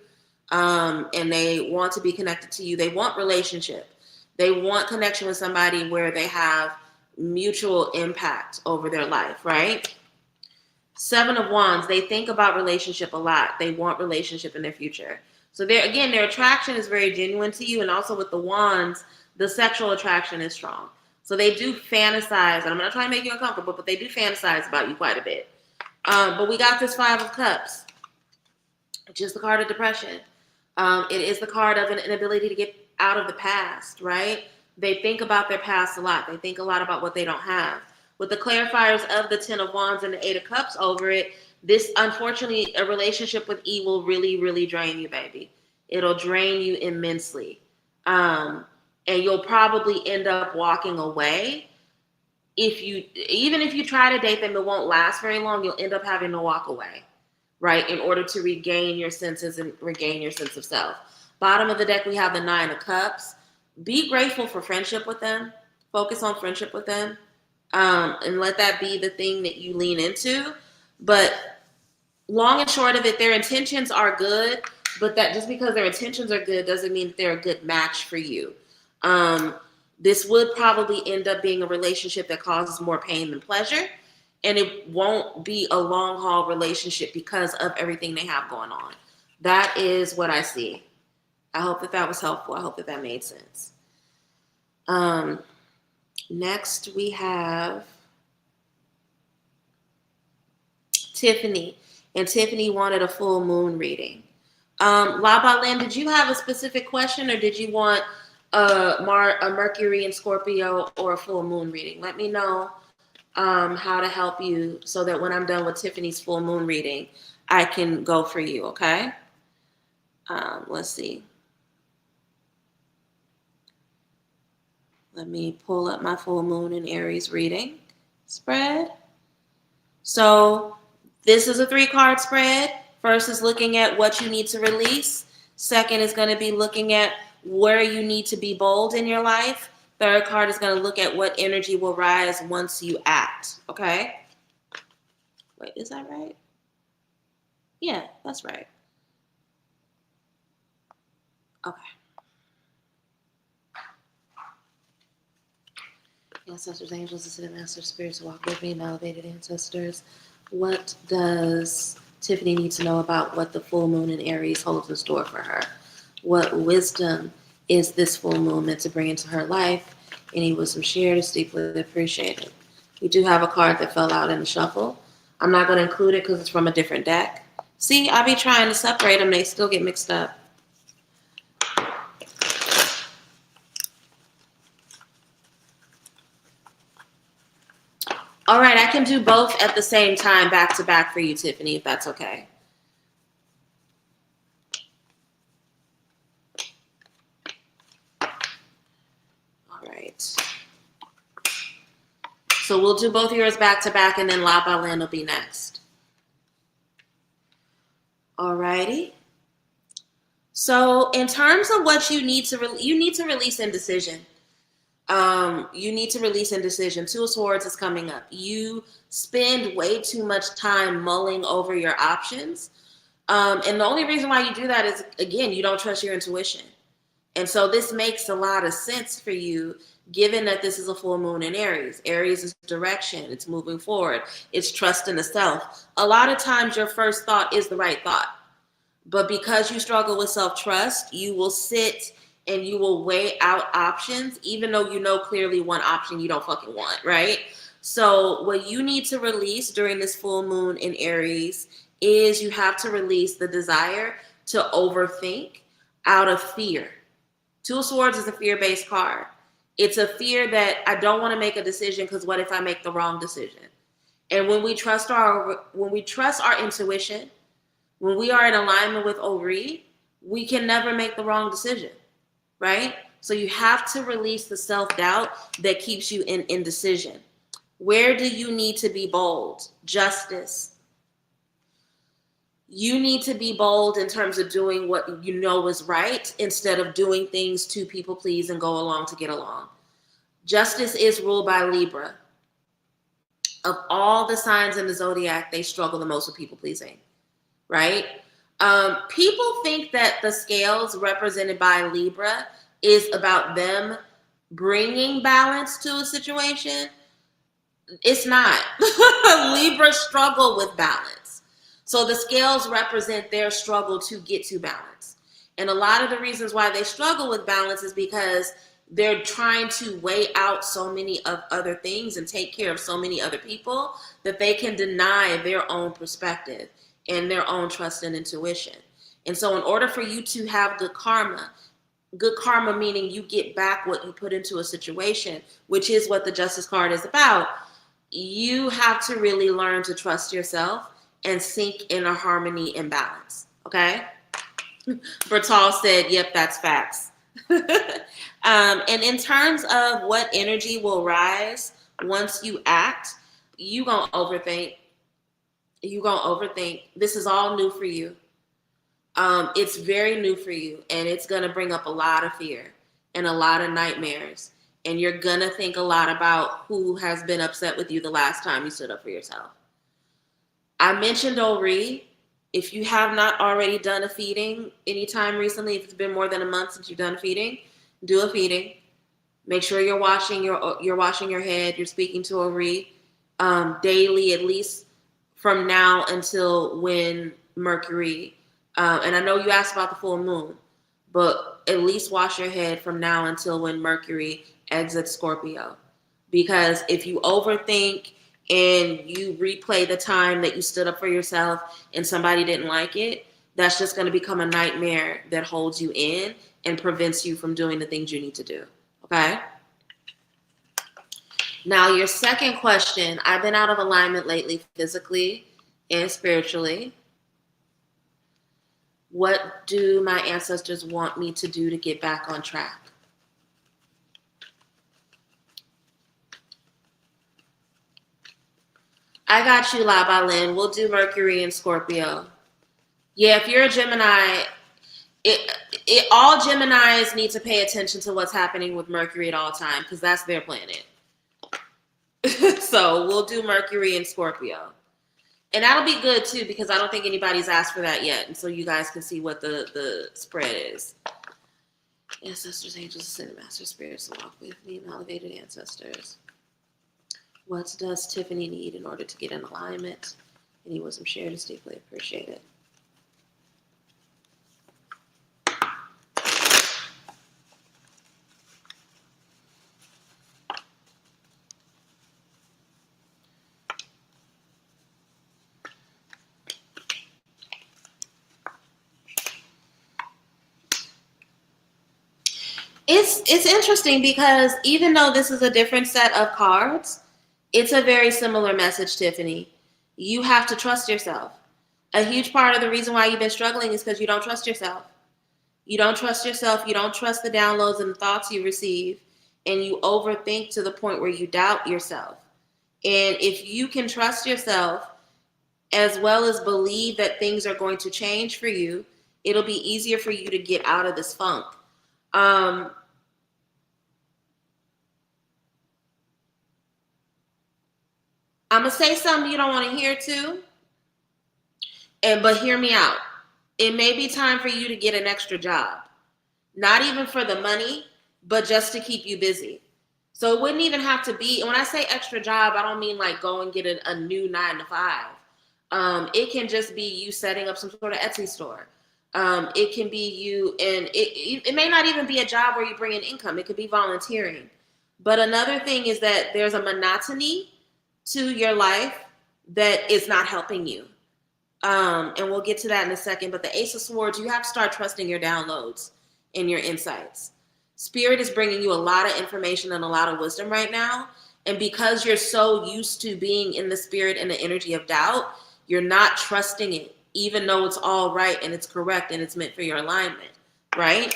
and they want to be connected to you. They want relationship. They want connection with somebody where they have mutual impact over their life, right? Seven of Wands, they think about relationship a lot. They want relationship in their future. So their attraction is very genuine to you. And also with the Wands, the sexual attraction is strong. So they do fantasize, and I'm not trying to make you uncomfortable, but they do fantasize about you quite a bit. But we got this Five of Cups, which is the card of depression. It is the card of an inability to get out of the past, right? They think about their past a lot. They think a lot about what they don't have. With the clarifiers of the Ten of Wands and the Eight of Cups over it, this, unfortunately, a relationship with E will really, really drain you, baby. It'll drain you immensely. And you'll probably end up walking away. Even if you try to date them, it won't last very long. You'll end up having to walk away, right? In order to regain your senses and regain your sense of self. Bottom of the deck, we have the Nine of Cups. Be grateful for friendship with them. Focus on friendship with them. And let that be the thing that you lean into. But long and short of it, their intentions are good, but that just because their intentions are good doesn't mean that they're a good match for you. This would probably end up being a relationship that causes more pain than pleasure, and it won't be a long haul relationship because of everything they have going on. That is what I see. I hope that was helpful. I hope that made sense. Next, we have Tiffany. And Tiffany wanted a full moon reading. La Balin, did you have a specific question, or did you want a Mercury and Scorpio or a full moon reading? Let me know how to help you so that when I'm done with Tiffany's full moon reading, I can go for you, okay? Let's see. Let me pull up my full moon and Aries reading spread. So this is a 3-card spread. First is looking at what you need to release. Second is going to be looking at where you need to be bold in your life. Third card is going to look at what energy will rise once you act, okay? Wait, is that right? Yeah, that's right. Okay. Ancestors, angels, ascended masters, spirits who walk with me, and elevated ancestors. What does Tiffany need to know about what the full moon in Aries holds in store for her? What wisdom is this full moon meant to bring into her life? Any wisdom shared is deeply appreciated. We do have a card that fell out in the shuffle. I'm not going to include it because it's from a different deck. See, I be trying to separate them. They still get mixed up. All right, I can do both at the same time, back to back for you, Tiffany, if that's okay. All right. So we'll do both of yours back to back, and then La Balin will be next. All righty. So in terms of what you need to release indecision. You need to release indecision. Two of Swords is coming up. You spend way too much time mulling over your options. And the only reason why you do that is, again, you don't trust your intuition. And so this makes a lot of sense for you, given that this is a full moon in Aries. Aries is direction. It's moving forward. It's trust in the self. A lot of times your first thought is the right thought. But because you struggle with self-trust, you will sit and you will weigh out options, even though you know clearly one option you don't fucking want, right? So what you need to release during this full moon in Aries is you have to release the desire to overthink out of fear. Two of Swords is a fear-based card. It's a fear that I don't want to make a decision because what if I make the wrong decision? And when we trust our intuition, when we are in alignment with Ori, we can never make the wrong decision, right? So you have to release the self-doubt that keeps you in indecision. Where do you need to be bold? Justice. You need to be bold in terms of doing what you know is right instead of doing things to people please and go along to get along. Justice is ruled by Libra. Of all the signs in the zodiac, they struggle the most with people pleasing, right? People think that the scales represented by Libra is about them bringing balance to a situation. It's not. Libra struggle with balance. So the scales represent their struggle to get to balance. And a lot of the reasons why they struggle with balance is because they're trying to weigh out so many of other things and take care of so many other people that they can deny their own perspective and their own trust and intuition. And so in order for you to have good karma meaning you get back what you put into a situation, which is what the Justice card is about, you have to really learn to trust yourself and sink in a harmony and balance, okay? Bertal said, yep, that's facts. And in terms of what energy will rise once you act, you gonna overthink. This is all new for you. It's very new for you, and it's gonna bring up a lot of fear and a lot of nightmares. And you're gonna think a lot about who has been upset with you the last time you stood up for yourself. I mentioned Ori. If you have not already done a feeding anytime recently, if it's been more than a month since you've done a feeding, do a feeding. Make sure you're washing your head. You're speaking to Ori daily, at least from now until when Mercury. And I know you asked about the full moon, but at least wash your head from now until when Mercury exits Scorpio. Because if you overthink and you replay the time that you stood up for yourself and somebody didn't like it, that's just going to become a nightmare that holds you in and prevents you from doing the things you need to do. Okay? Now, your second question, I've been out of alignment lately, physically and spiritually. What do my ancestors want me to do to get back on track? I got you, La Balin. We'll do Mercury and Scorpio. Yeah, if you're a Gemini, all Geminis need to pay attention to what's happening with Mercury at all time because that's their planet. So we'll do Mercury and Scorpio. And that'll be good too, because I don't think anybody's asked for that yet. And so you guys can see what the spread is. Ancestors, angels, ascended master spirits, walk with me, and elevated ancestors. What does Tiffany need in order to get in alignment? Any wisdom shared is deeply appreciated. It's interesting because even though this is a different set of cards, it's a very similar message, Tiffany. You have to trust yourself. A huge part of the reason why you've been struggling is because you don't trust yourself. You don't trust yourself. You don't trust the downloads and the thoughts you receive. And you overthink to the point where you doubt yourself. And if you can trust yourself as well as believe that things are going to change for you, it'll be easier for you to get out of this funk. I'm going to say something you don't want to hear too, but hear me out. It may be time for you to get an extra job. Not even for the money, but just to keep you busy. So it wouldn't even have to be, and when I say extra job, I don't mean like go and get a new 9 to 5. It can just be you setting up some sort of Etsy store. It can be you, and it may not even be a job where you bring in income. It could be volunteering. But another thing is that there's a monotony to your life that is not helping you. And we'll get to that in a second. But the Ace of Swords, you have to start trusting your downloads and your insights. Spirit is bringing you a lot of information and a lot of wisdom right now. And because you're so used to being in the spirit and the energy of doubt, you're not trusting it, even though it's all right and it's correct and it's meant for your alignment, right?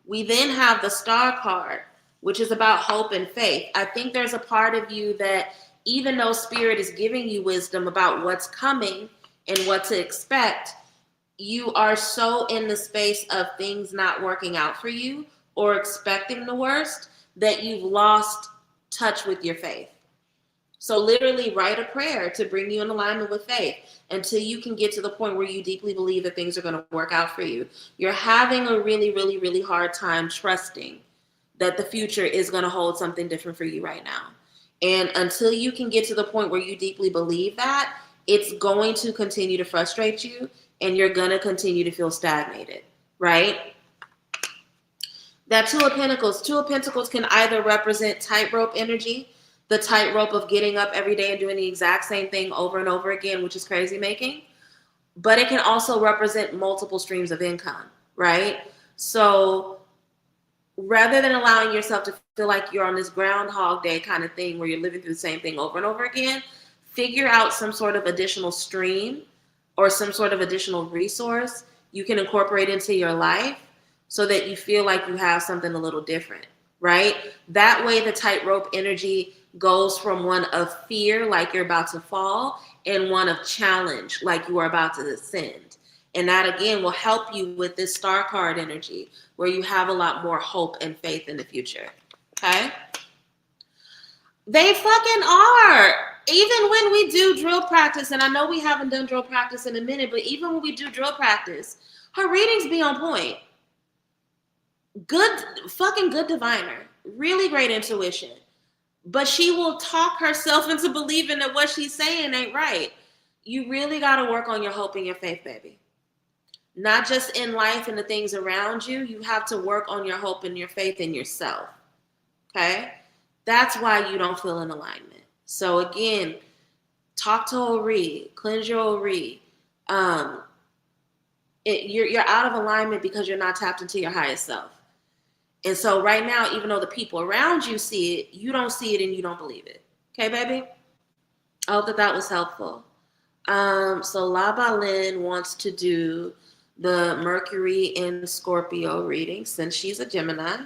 We then have the Star card, which is about hope and faith. I think there's a part of you that even though Spirit is giving you wisdom about what's coming and what to expect, you are so in the space of things not working out for you or expecting the worst that you've lost touch with your faith. So literally write a prayer to bring you in alignment with faith until you can get to the point where you deeply believe that things are going to work out for you. You're having a really, really, really hard time trusting that the future is going to hold something different for you right now. And until you can get to the point where you deeply believe that, it's going to continue to frustrate you and you're going to continue to feel stagnated, right? That Two of Pentacles can either represent tightrope energy, the tightrope of getting up every day and doing the exact same thing over and over again, which is crazy making. But it can also represent multiple streams of income, right? So rather than allowing yourself to feel like you're on this Groundhog Day kind of thing where you're living through the same thing over and over again, figure out some sort of additional stream or some sort of additional resource you can incorporate into your life so that you feel like you have something a little different, right? That way the tightrope energy goes from one of fear, like you're about to fall, and one of challenge, like you are about to ascend. And that, again, will help you with this Star card energy, where you have a lot more hope and faith in the future, okay? They fucking are. Even when we do drill practice, and I know we haven't done drill practice in a minute, but even when we do drill practice, her readings be on point. Good diviner. Really great intuition. But she will talk herself into believing that what she's saying ain't right. You really got to work on your hope and your faith, baby. Not just in life and the things around you. You have to work on your hope and your faith in yourself. Okay? That's why you don't feel in alignment. So again, talk to Ori, cleanse your Ori. You're out of alignment because you're not tapped into your highest self. And so right now, even though the people around you see it, you don't see it and you don't believe it. Okay, baby? I hope that was helpful. So La Balin wants to do the Mercury in Scorpio reading since she's a Gemini.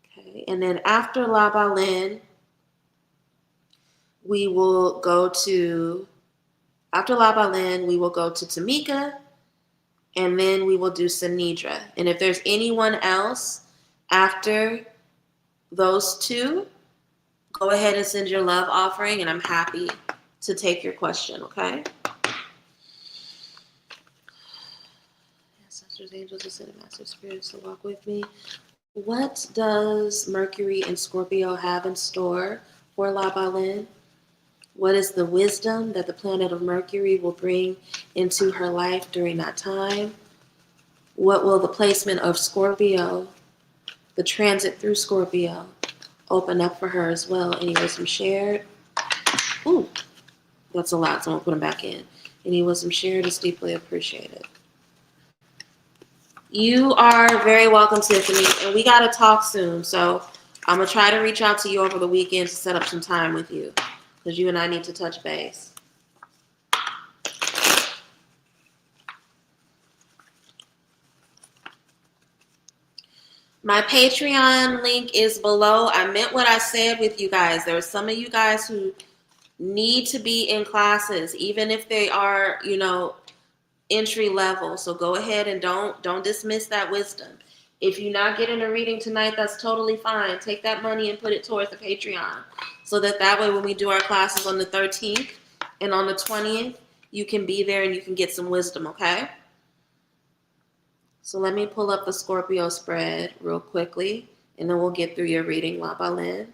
Okay, and then after La Balin, we will go to Tamika, and then we will do Sanidra. And if there's anyone else after those two, go ahead and send your love offering, and I'm happy to take your question, okay? Ancestors, angels, ascended master spirits to walk with me. What does Mercury and Scorpio have in store for La Balin? What is the wisdom that the planet of Mercury will bring into her life during that time? What will the placement of Scorpio, the transit through Scorpio, open up for her as well? Any wisdom shared? Ooh, that's a lot, so I'm going to put them back in. Any wisdom shared is deeply appreciated. You are very welcome, Tiffany, and we got to talk soon, so I'm going to try to reach out to you over the weekend to set up some time with you, because you and I need to touch base. My Patreon link is below. I meant what I said with you guys. There are some of you guys who need to be in classes, even if they are, entry level. So go ahead and don't dismiss that wisdom. If you're not getting a reading tonight, that's totally fine. Take that money and put it towards the Patreon, so that way when we do our classes on the 13th and on the 20th, you can be there and you can get some wisdom, okay? So let me pull up the Scorpio spread real quickly, and then we'll get through your reading, La Balin.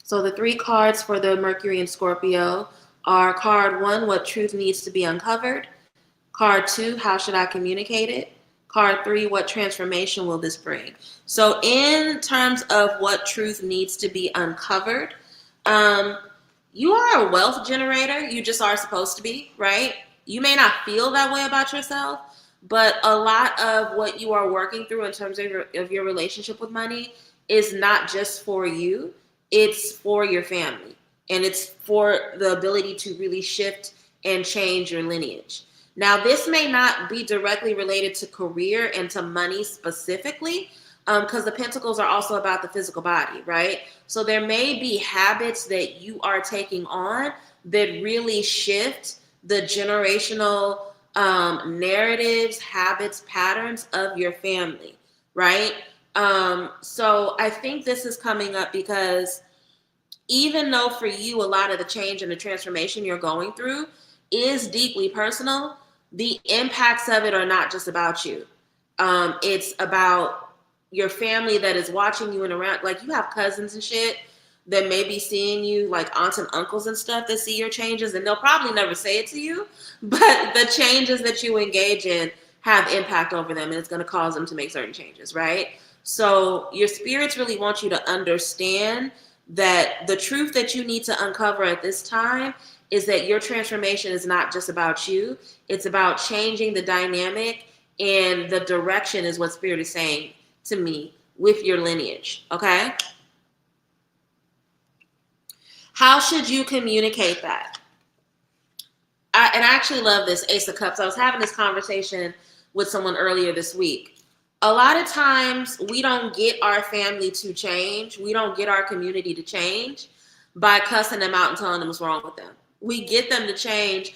So the 3 cards for the Mercury and Scorpio are card 1, what truth needs to be uncovered. Card 2, how should I communicate it? Card 3, what transformation will this bring? So in terms of what truth needs to be uncovered, you are a wealth generator. You just are supposed to be, right? You may not feel that way about yourself, but a lot of what you are working through in terms of your relationship with money is not just for you. It's for your family, and it's for the ability to really shift and change your lineage. Now, this may not be directly related to career and to money specifically, because the pentacles are also about the physical body, right? So there may be habits that you are taking on that really shift the generational narratives, habits, patterns of your family, right? So I think this is coming up because even though for you, a lot of the change and the transformation you're going through is deeply personal, the impacts of it are not just about you. It's about your family that is watching you and around. Like, you have cousins and shit that may be seeing you, like aunts and uncles and stuff, that see your changes, and they'll probably never say it to you, but the changes that you engage in have impact over them, and it's going to cause them to make certain changes, right? So your spirits really want you to understand that the truth that you need to uncover at this time is that your transformation is not just about you. It's about changing the dynamic, and the direction is what Spirit is saying to me with your lineage, okay? How should you communicate that? I actually love this Ace of Cups. I was having this conversation with someone earlier this week. A lot of times we don't get our family to change. We don't get our community to change by cussing them out and telling them what's wrong with them. We get them to change.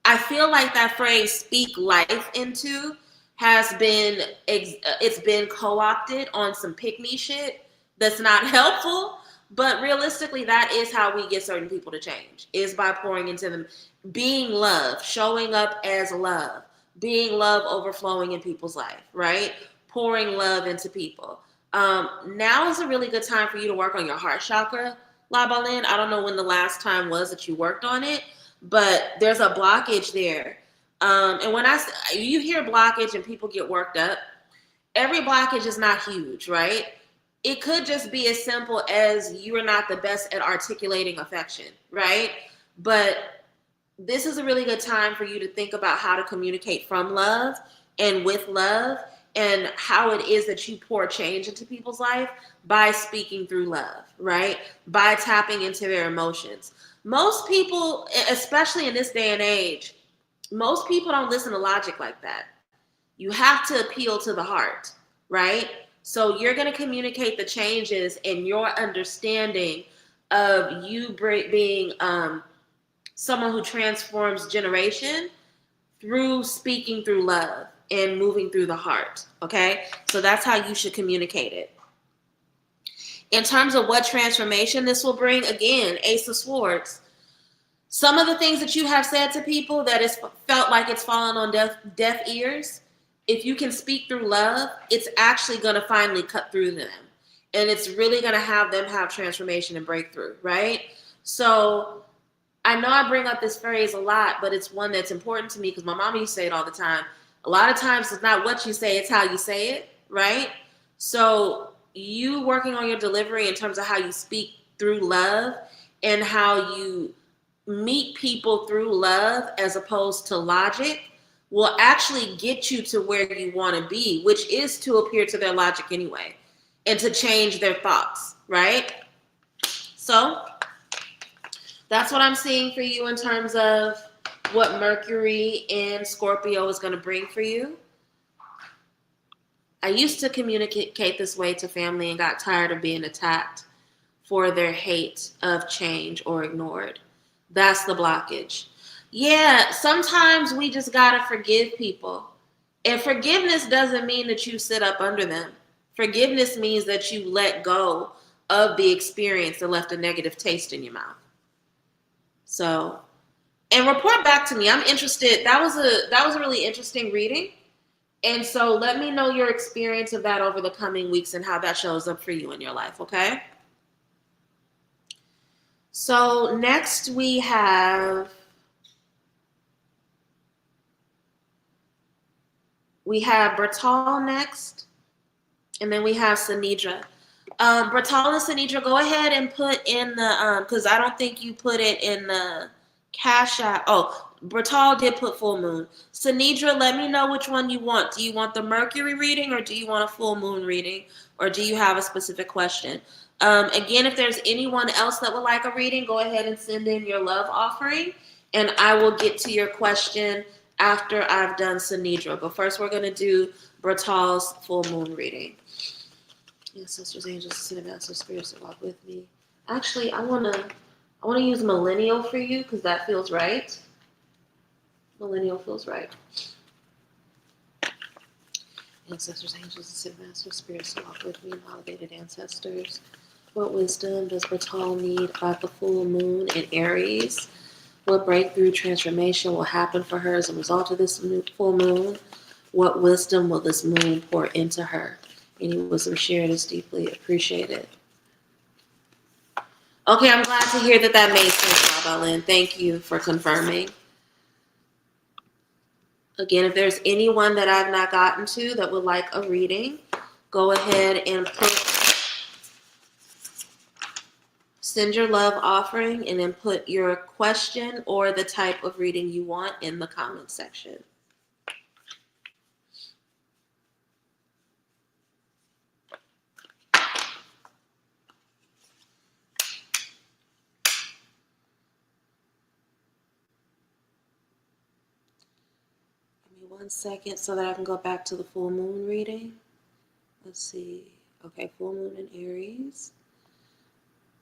I feel like that phrase "speak life into" has been, it's been co-opted on some pick-me shit that's not helpful. But realistically, that is how we get certain people to change, is by pouring into them, being love, showing up as love, being love overflowing in people's life, right? Pouring love into people. Now is a really good time for you to work on your heart chakra, La Balin. I don't know when the last time was that you worked on it, but there's a blockage there. And when you hear blockage and people get worked up, every blockage is not huge, right? It could just be as simple as you are not the best at articulating affection, right? But this is a really good time for you to think about how to communicate from love and with love, and how it is that you pour change into people's life by speaking through love, right? By tapping into their emotions. Most people, especially in this day and age, most people don't listen to logic like that. You have to appeal to the heart, right? So you're going to communicate the changes in your understanding of you being someone who transforms generation through speaking through love and moving through the heart, okay? So that's how you should communicate it. In terms of what transformation this will bring, again, Ace of Swords. Some of the things that you have said to people that it's felt like it's fallen on deaf ears, if you can speak through love, it's actually going to finally cut through them. And it's really going to have them have transformation and breakthrough, right? So I know I bring up this phrase a lot, but it's one that's important to me because my mama used to say it all the time. A lot of times it's not what you say, it's how you say it, right? So you working on your delivery in terms of how you speak through love and how you meet people through love as opposed to logic will actually get you to where you want to be, which is to appear to their logic anyway and to change their thoughts, right? So that's what I'm seeing for you in terms of what Mercury in Scorpio is going to bring for you. I used to communicate this way to family and got tired of being attacked for their hate of change or ignored. That's the blockage. Yeah, sometimes we just got to forgive people. And forgiveness doesn't mean that you sit up under them. Forgiveness means that you let go of the experience that left a negative taste in your mouth. So, and report back to me. I'm interested. That was a really interesting reading. And so let me know your experience of that over the coming weeks and how that shows up for you in your life, okay? So next we have Bertal next, and then we have Sanidra. Bertal and Sanidra, go ahead and put in the, because I don't think you put it in the Cash App. Oh, Bertal did put full moon. Sanidra, let me know which one you want. Do you want the Mercury reading or do you want a full moon reading? Or do you have a specific question? Again, if there's anyone else that would like a reading, go ahead and send in your love offering, and I will get to your question after I've done Sanidra. But first, we're going to do Bertal's full moon reading. Ancestors, angels, ascended masters, spirits that walk with me. Actually, I want to use millennial for you because that feels right. Millennial feels right. Ancestors, angels, ascended masters, spirits that walk with me, elevated ancestors. What wisdom does Bertal need about the full moon in Aries? What breakthrough transformation will happen for her as a result of this full moon? What wisdom will this moon pour into her? Any wisdom shared is deeply appreciated. Okay, I'm glad to hear that made sense, Baba Lynn. Thank you for confirming. Again, if there's anyone that I've not gotten to that would like a reading, go ahead and send your love offering and then put your question or the type of reading you want in the comment section. Give me 1 second so that I can go back to the full moon reading. Let's see. Okay, full moon in Aries.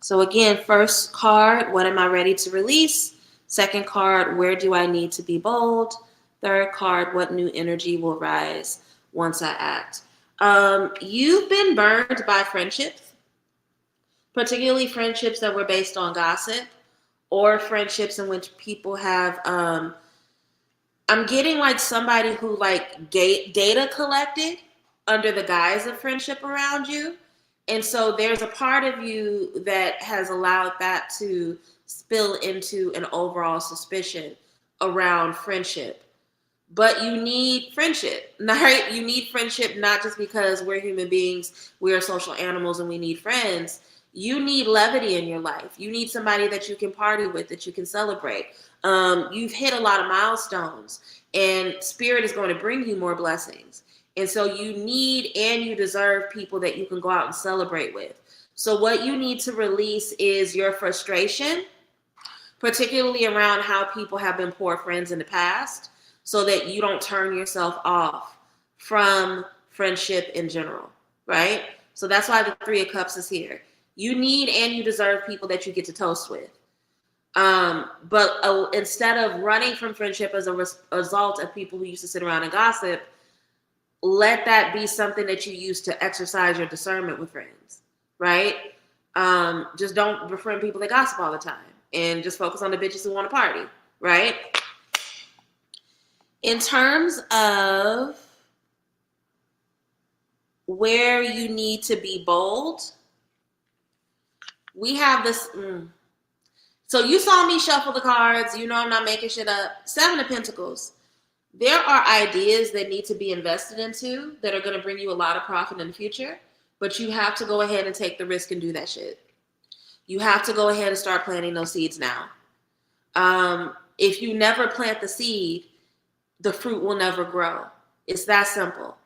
So again, first card, what am I ready to release? Second card, where do I need to be bold? Third card, what new energy will rise once I act? You've been burned by friendships, particularly friendships that were based on gossip or friendships in which people have, I'm getting like somebody who like data collected under the guise of friendship around you. And so there's a part of you that has allowed that to spill into an overall suspicion around friendship. But you need friendship, right? You need friendship not just because we're human beings, we are social animals and we need friends. You need levity in your life. You need somebody that you can party with, that you can celebrate. You've hit a lot of milestones and spirit is going to bring you more blessings. And so you need and you deserve people that you can go out and celebrate with. So what you need to release is your frustration, particularly around how people have been poor friends in the past, so that you don't turn yourself off from friendship in general, right? So that's why the Three of Cups is here. You need and you deserve people that you get to toast with. But instead of running from friendship as a result of people who used to sit around and gossip, let that be something that you use to exercise your discernment with friends, right? Just don't befriend people that gossip all the time, and just focus on the bitches who want to party, right? In terms of where you need to be bold, we have this. So you saw me shuffle the cards. You know I'm not making shit up. 7 of Pentacles. There are ideas that need to be invested into that are going to bring you a lot of profit in the future, but you have to go ahead and take the risk and do that shit. You have to go ahead and start planting those seeds now. If you never plant the seed, the fruit will never grow. It's that simple.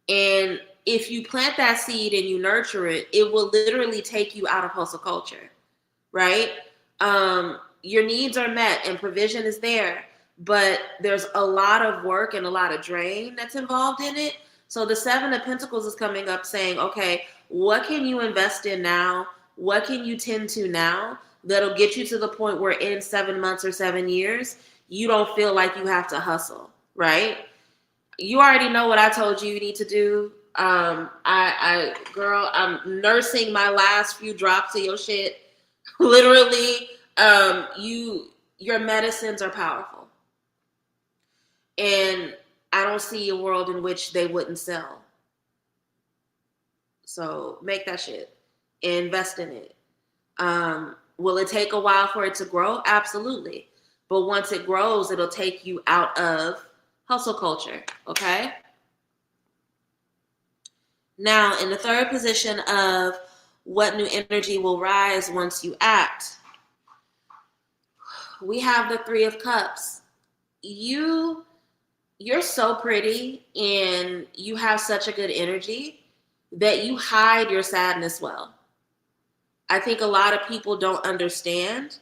And if you plant that seed and you nurture it, it will literally take you out of hustle culture, right? Your needs are met and provision is there, but there's a lot of work and a lot of drain that's involved in it. So the 7 of Pentacles is coming up saying, okay, what can you invest in now? What can you tend to now that'll get you to the point where in 7 months or 7 years, you don't feel like you have to hustle, right? You already know what I told you need to do. Girl, I'm nursing my last few drops of your shit. Literally, your medicines are powerful. And I don't see a world in which they wouldn't sell. So make that shit. Invest in it. Will it take a while for it to grow? Absolutely. But once it grows, it'll take you out of hustle culture, okay? Now, in the third position of what new energy will rise once you act, we have the 3 of Cups. You're so pretty and you have such a good energy that you hide your sadness well. I think a lot of people don't understand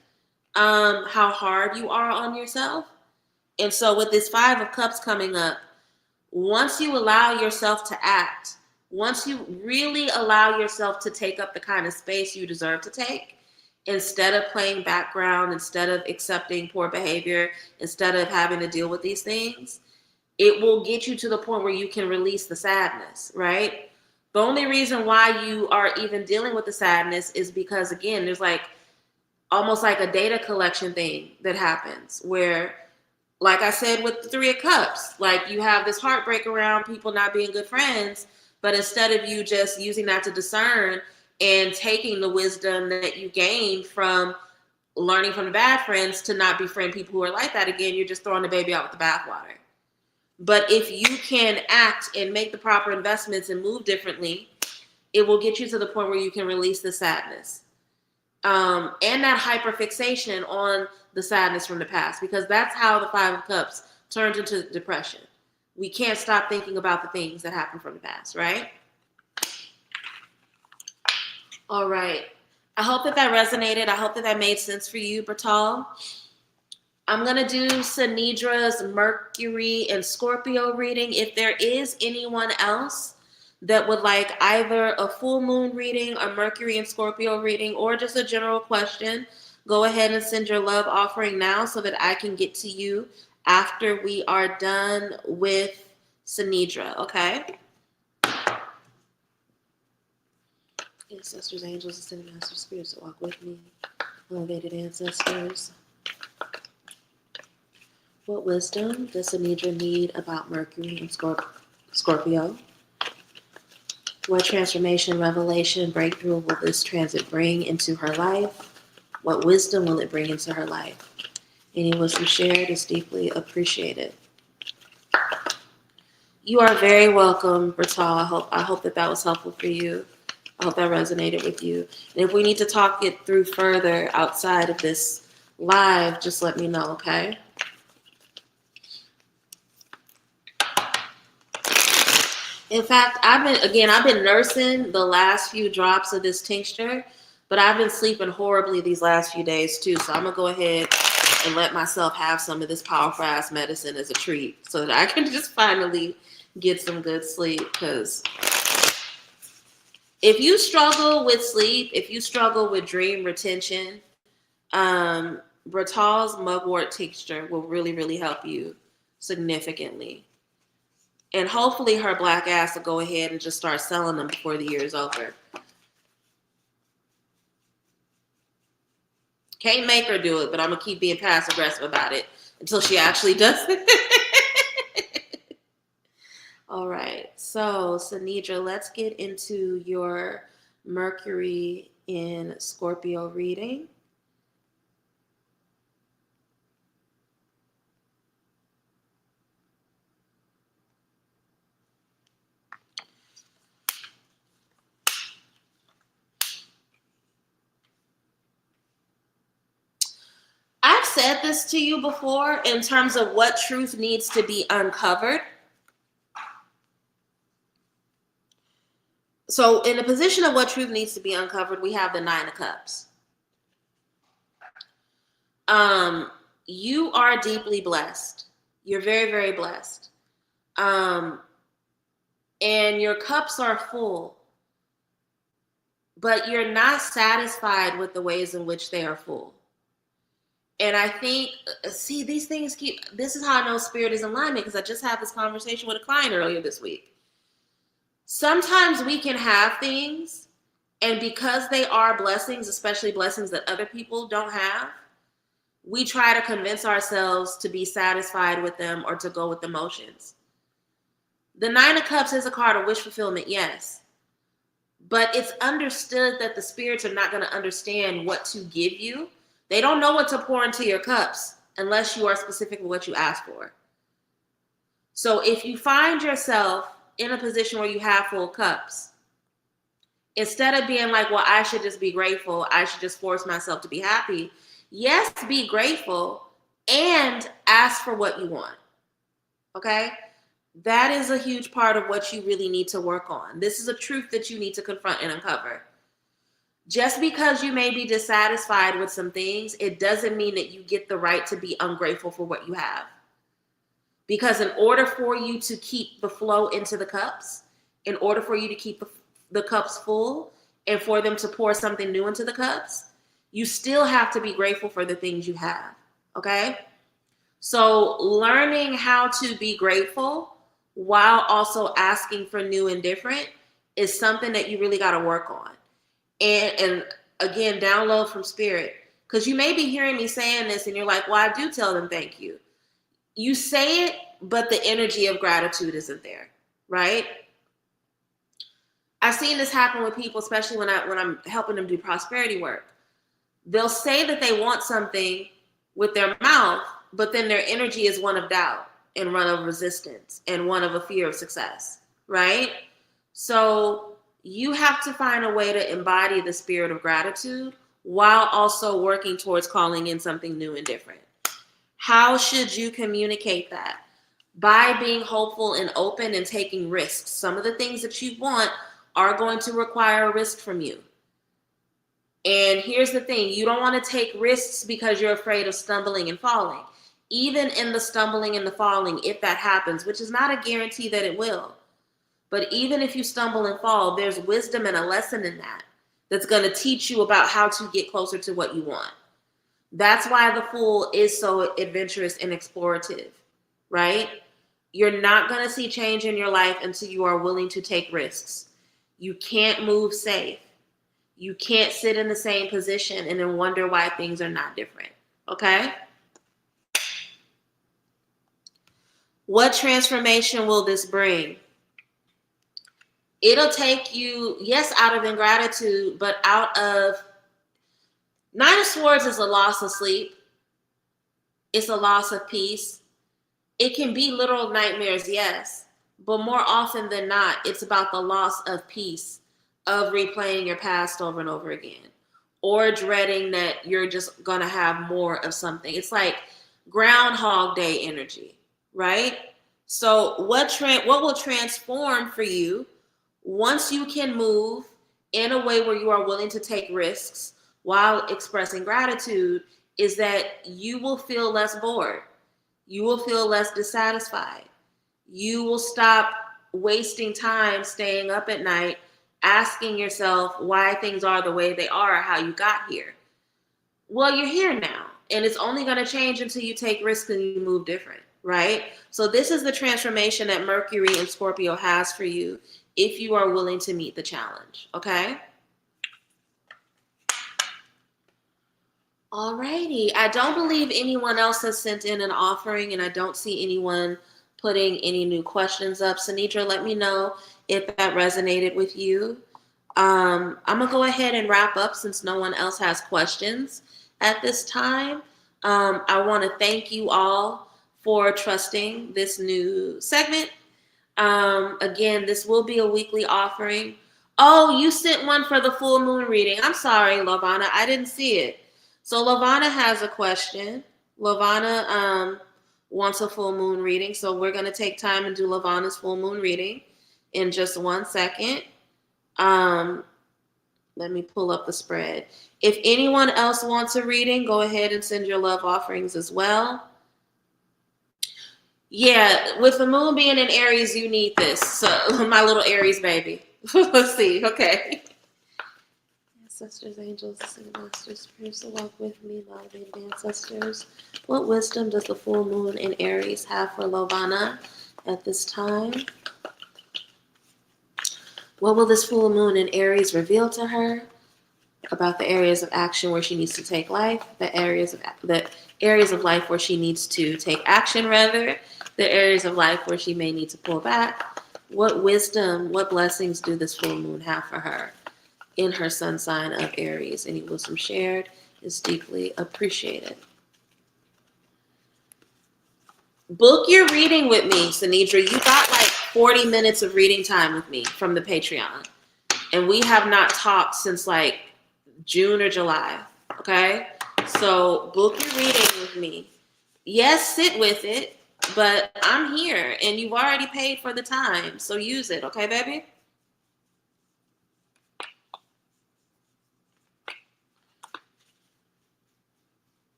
how hard you are on yourself. And so with this 5 of Cups coming up, once you allow yourself to act, once you really allow yourself to take up the kind of space you deserve to take, instead of playing background, instead of accepting poor behavior, instead of having to deal with these things, it will get you to the point where you can release the sadness, right? The only reason why you are even dealing with the sadness is because, again, there's like almost like a data collection thing that happens where, like I said with the 3 of Cups, like you have this heartbreak around people not being good friends, but instead of you just using that to discern and taking the wisdom that you gained from learning from the bad friends to not befriend people who are like that again, you're just throwing the baby out with the bathwater. But if you can act and make the proper investments and move differently, it will get you to the point where you can release the sadness. And that hyperfixation on the sadness from the past, because that's how the 5 of Cups turns into depression. We can't stop thinking about the things that happened from the past, right? All right. I hope that resonated. I hope that made sense for you, Bertal. I'm going to do Sanidra's Mercury and Scorpio reading. If there is anyone else that would like either a full moon reading, a Mercury and Scorpio reading, or just a general question, go ahead and send your love offering now so that I can get to you after we are done with Sanidra, okay? Ancestors, angels, ascended masters, spirits that walk with me, elevated ancestors. What wisdom does Sanidra need about Mercury and Scorpio? What transformation, revelation, breakthrough will this transit bring into her life? What wisdom will it bring into her life? Any wisdom shared is deeply appreciated. You are very welcome, Bertal. I hope that was helpful for you. I hope that resonated with you. And if we need to talk it through further outside of this live, just let me know, okay? In fact, I've been nursing the last few drops of this tincture, but I've been sleeping horribly these last few days too. So I'm gonna go ahead and let myself have some of this powerful ass medicine as a treat so that I can just finally get some good sleep. Because if you struggle with sleep, if you struggle with dream retention, Bertal's mugwort tincture will really, really help you significantly. And hopefully her black ass will go ahead and just start selling them before the year is over. Can't make her do it, but I'm going to keep being passive aggressive about it until she actually does it. All right. So, Sanidra, let's get into your Mercury in Scorpio reading. I've said this to you before in terms of what truth needs to be uncovered. So in the position of what truth needs to be uncovered, we have the Nine of Cups. You are deeply blessed. You're very, very blessed. And your cups are full. But you're not satisfied with the ways in which they are full. And I think, see, these things this is how I know spirit is in alignment, because I just had this conversation with a client earlier this week. Sometimes we can have things, and because they are blessings, especially blessings that other people don't have, we try to convince ourselves to be satisfied with them or to go with the motions. The Nine of Cups is a card of wish fulfillment, yes. But it's understood that the spirits are not going to understand what to give you. They don't know what to pour into your cups unless you are specific with what you ask for. So if you find yourself in a position where you have full cups, instead of being like, well, I should just be grateful, I should just force myself to be happy. Yes, be grateful and ask for what you want. Okay? That is a huge part of what you really need to work on. This is a truth that you need to confront and uncover. Just because you may be dissatisfied with some things, it doesn't mean that you get the right to be ungrateful for what you have. Because in order for you to keep the flow into the cups, in order for you to keep the cups full and for them to pour something new into the cups, you still have to be grateful for the things you have. Okay? So learning how to be grateful while also asking for new and different is something that you really got to work on. And again, download from spirit. Because you may be hearing me saying this and you're like, well, I do tell them thank you. You say it, but the energy of gratitude isn't there, right? I've seen this happen with people, especially when I'm helping them do prosperity work. They'll say that they want something with their mouth, but then their energy is one of doubt and one of resistance and one of a fear of success, right? So you have to find a way to embody the spirit of gratitude while also working towards calling in something new and different. How should you communicate that? By being hopeful and open and taking risks. Some of the things that you want are going to require a risk from you. And here's the thing, you don't want to take risks because you're afraid of stumbling and falling. Even in the stumbling and the falling, if that happens, which is not a guarantee that it will, but even if you stumble and fall, there's wisdom and a lesson in that that's going to teach you about how to get closer to what you want. That's why the Fool is so adventurous and explorative, right? You're not going to see change in your life until you are willing to take risks. You can't move safe. You can't sit in the same position and then wonder why things are not different, okay? What transformation will this bring? It'll take you, yes, out of ingratitude, but out of, Nine of Swords is a loss of sleep. It's a loss of peace. It can be literal nightmares, yes, but more often than not, it's about the loss of peace, of replaying your past over and over again, or dreading that you're just going to have more of something. It's like Groundhog Day energy, right? So what will transform for you once you can move in a way where you are willing to take risks while expressing gratitude is that you will feel less bored. You will feel less dissatisfied. You will stop wasting time staying up at night asking yourself why things are the way they are or how you got here. Well, you're here now, and it's only going to change until you take risks and you move different, right? So this is the transformation that Mercury and Scorpio has for you if you are willing to meet the challenge, okay? Alrighty. I don't believe anyone else has sent in an offering, and I don't see anyone putting any new questions up. Sanidra, let me know if that resonated with you. I'm gonna go ahead and wrap up since no one else has questions at this time. I want to thank you all for trusting this new segment. Again, this will be a weekly offering. Oh, you sent one for the full moon reading. I'm sorry, Lavana, I didn't see it. So Lavana has a question. Lavana wants a full moon reading, so we're gonna take time and do Lavana's full moon reading in just 1 second. Let me pull up the spread. If anyone else wants a reading, go ahead and send your love offerings as well. Yeah, with the moon being in Aries, you need this. So, my little Aries baby. Let's see. Okay. Ancestors, angels, masters, spirits that walk with me, elevated ancestors. What wisdom does the full moon in Aries have for Lovana at this time? What will this full moon in Aries reveal to her about the areas of action where she needs to take life, the areas of life where she needs to take action, rather, the areas of life where she may need to pull back? What wisdom, what blessings do this full moon have for her in her sun sign of Aries? Any wisdom shared is deeply appreciated. Book your reading with me, Sanidra. You got like 40 minutes of reading time with me from the Patreon. And we have not talked since like June or July. Okay? So book your reading with me. Yes, sit with it, but I'm here and you've already paid for the time. So use it. Okay, baby?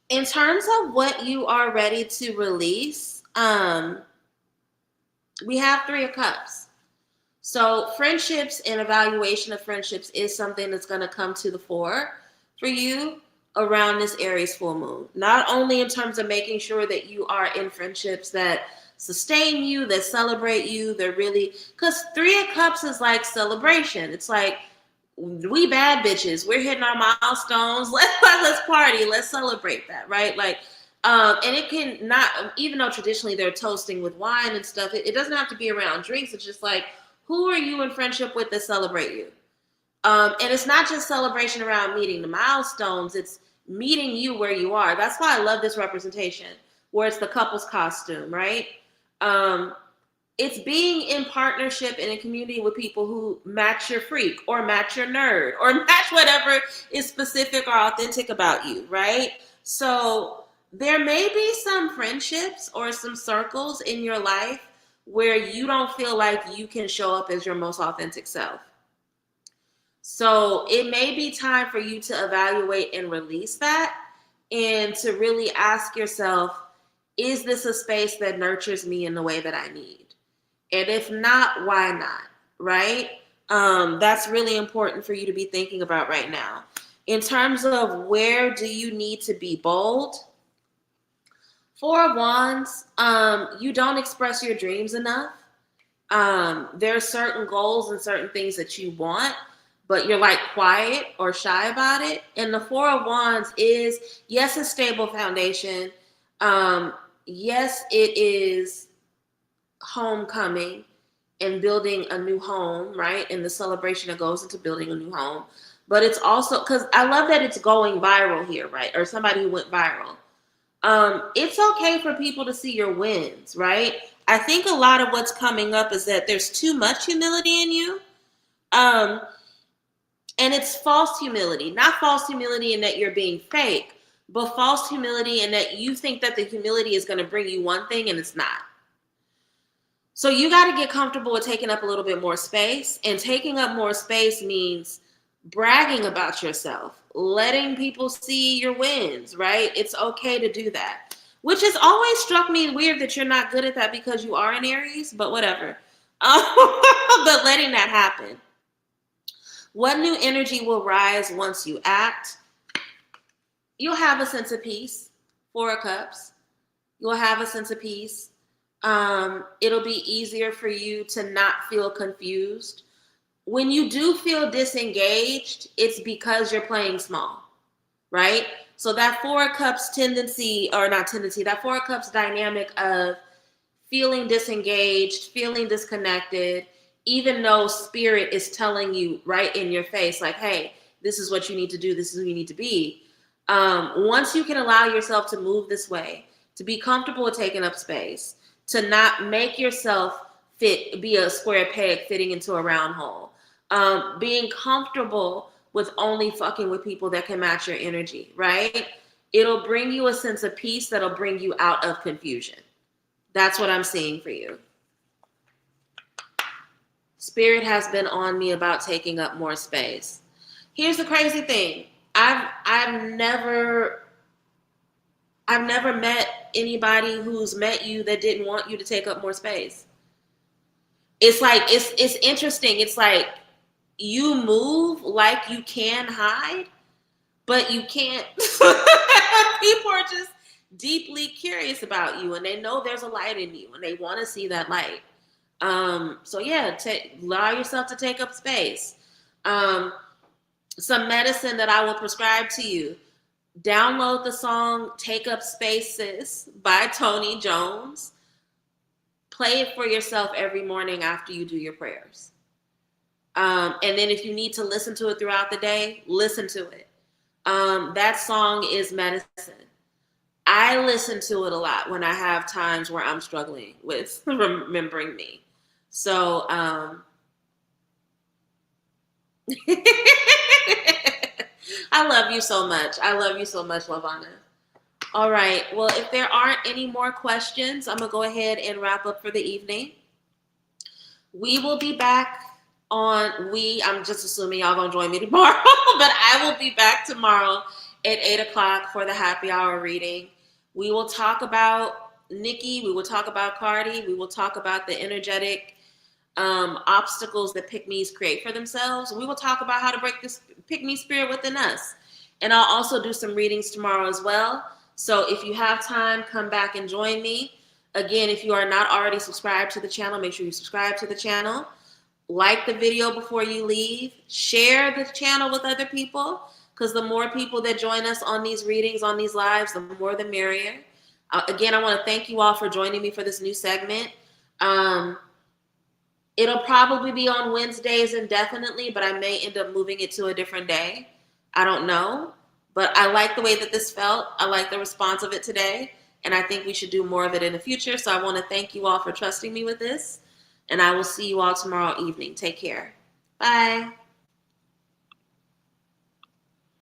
In terms of what you are ready to release, we have 3 of Cups. So friendships and evaluation of friendships is something that's going to come to the fore for you around this Aries full moon. Not only in terms of making sure that you are in friendships that sustain you, that celebrate you, they're really, because 3 of Cups is like celebration. It's like, we bad bitches. We're hitting our milestones. Let's party. Let's celebrate that, right? Like, and it can not, even though traditionally they're toasting with wine and stuff, it doesn't have to be around drinks. It's just like, who are you in friendship with that celebrate you? And it's not just celebration around meeting the milestones. It's meeting you where you are. That's why I love this representation, where it's the couple's costume, right? It's being in partnership in a community with people who match your freak or match your nerd or match whatever is specific or authentic about you, right? So there may be some friendships or some circles in your life where you don't feel like you can show up as your most authentic self. So it may be time for you to evaluate and release that and to really ask yourself, is this a space that nurtures me in the way that I need? And if not, why not? Right? That's really important for you to be thinking about right now. In terms of where do you need to be bold? 4 of Wands, you don't express your dreams enough. There are certain goals and certain things that you want, but you're like quiet or shy about it. And the 4 of Wands is, yes, a stable foundation. Yes, it is homecoming and building a new home, right? And the celebration that goes into building a new home. But it's also, because I love that it's going viral here, right? Or somebody who went viral. It's okay for people to see your wins, right? I think a lot of what's coming up is that there's too much humility in you. And it's false humility, not false humility in that you're being fake, but false humility in that you think that the humility is going to bring you one thing and it's not. So you got to get comfortable with taking up a little bit more space, and taking up more space means bragging about yourself, letting people see your wins, right? It's okay to do that, which has always struck me weird that you're not good at that because you are an Aries, but whatever. But letting that happen. What new energy will rise once you act? You'll have a sense of peace. Four of Cups. You'll have a sense of peace. It'll be easier for you to not feel confused. When you do feel disengaged, it's because you're playing small, right? So that Four of Cups tendency, or not tendency, that Four of Cups dynamic of feeling disengaged, feeling disconnected, even though spirit is telling you right in your face, like, hey, this is what you need to do, this is who you need to be. Once you can allow yourself to move this way, to be comfortable with taking up space, to not make yourself be a square peg fitting into a round hole, being comfortable with only fucking with people that can match your energy, right? It'll bring you a sense of peace that'll bring you out of confusion. That's what I'm seeing for you. Spirit has been on me about taking up more space. Here's the crazy thing. I've never met anybody who's met you that didn't want you to take up more space. It's like it's interesting. It's like you move like you can hide, but you can't. People are just deeply curious about you, and they know there's a light in you, and they want to see that light. So yeah, allow yourself to take up space. Some medicine that I will prescribe to you. Download the song Take Up Spaces by Tony Jones. Play it for yourself every morning after you do your prayers. And then if you need to listen to it throughout the day, listen to it. That song is medicine. I listen to it a lot when I have times where I'm struggling with remembering me. So, I love you so much. I love you so much, Lavana. All right. Well, if there aren't any more questions, I'm going to go ahead and wrap up for the evening. We will be back I'm just assuming y'all going to join me tomorrow, but I will be back tomorrow at 8 o'clock for the happy hour reading. We will talk about Nikki. We will talk about Cardi. We will talk about the energetic obstacles that pick-me's create for themselves. We will talk about how to break this pick-me spirit within us. And I'll also do some readings tomorrow as well. So if you have time, come back and join me. Again, if you are not already subscribed to the channel, make sure you subscribe to the channel. Like the video before you leave. Share the channel with other people, because the more people that join us on these readings, on these lives, the more the merrier. Again, I want to thank you all for joining me for this new segment. It'll probably be on Wednesdays indefinitely, but I may end up moving it to a different day. I don't know. But I like the way that this felt. I like the response of it today. And I think we should do more of it in the future. So I want to thank you all for trusting me with this. And I will see you all tomorrow evening. Take care. Bye.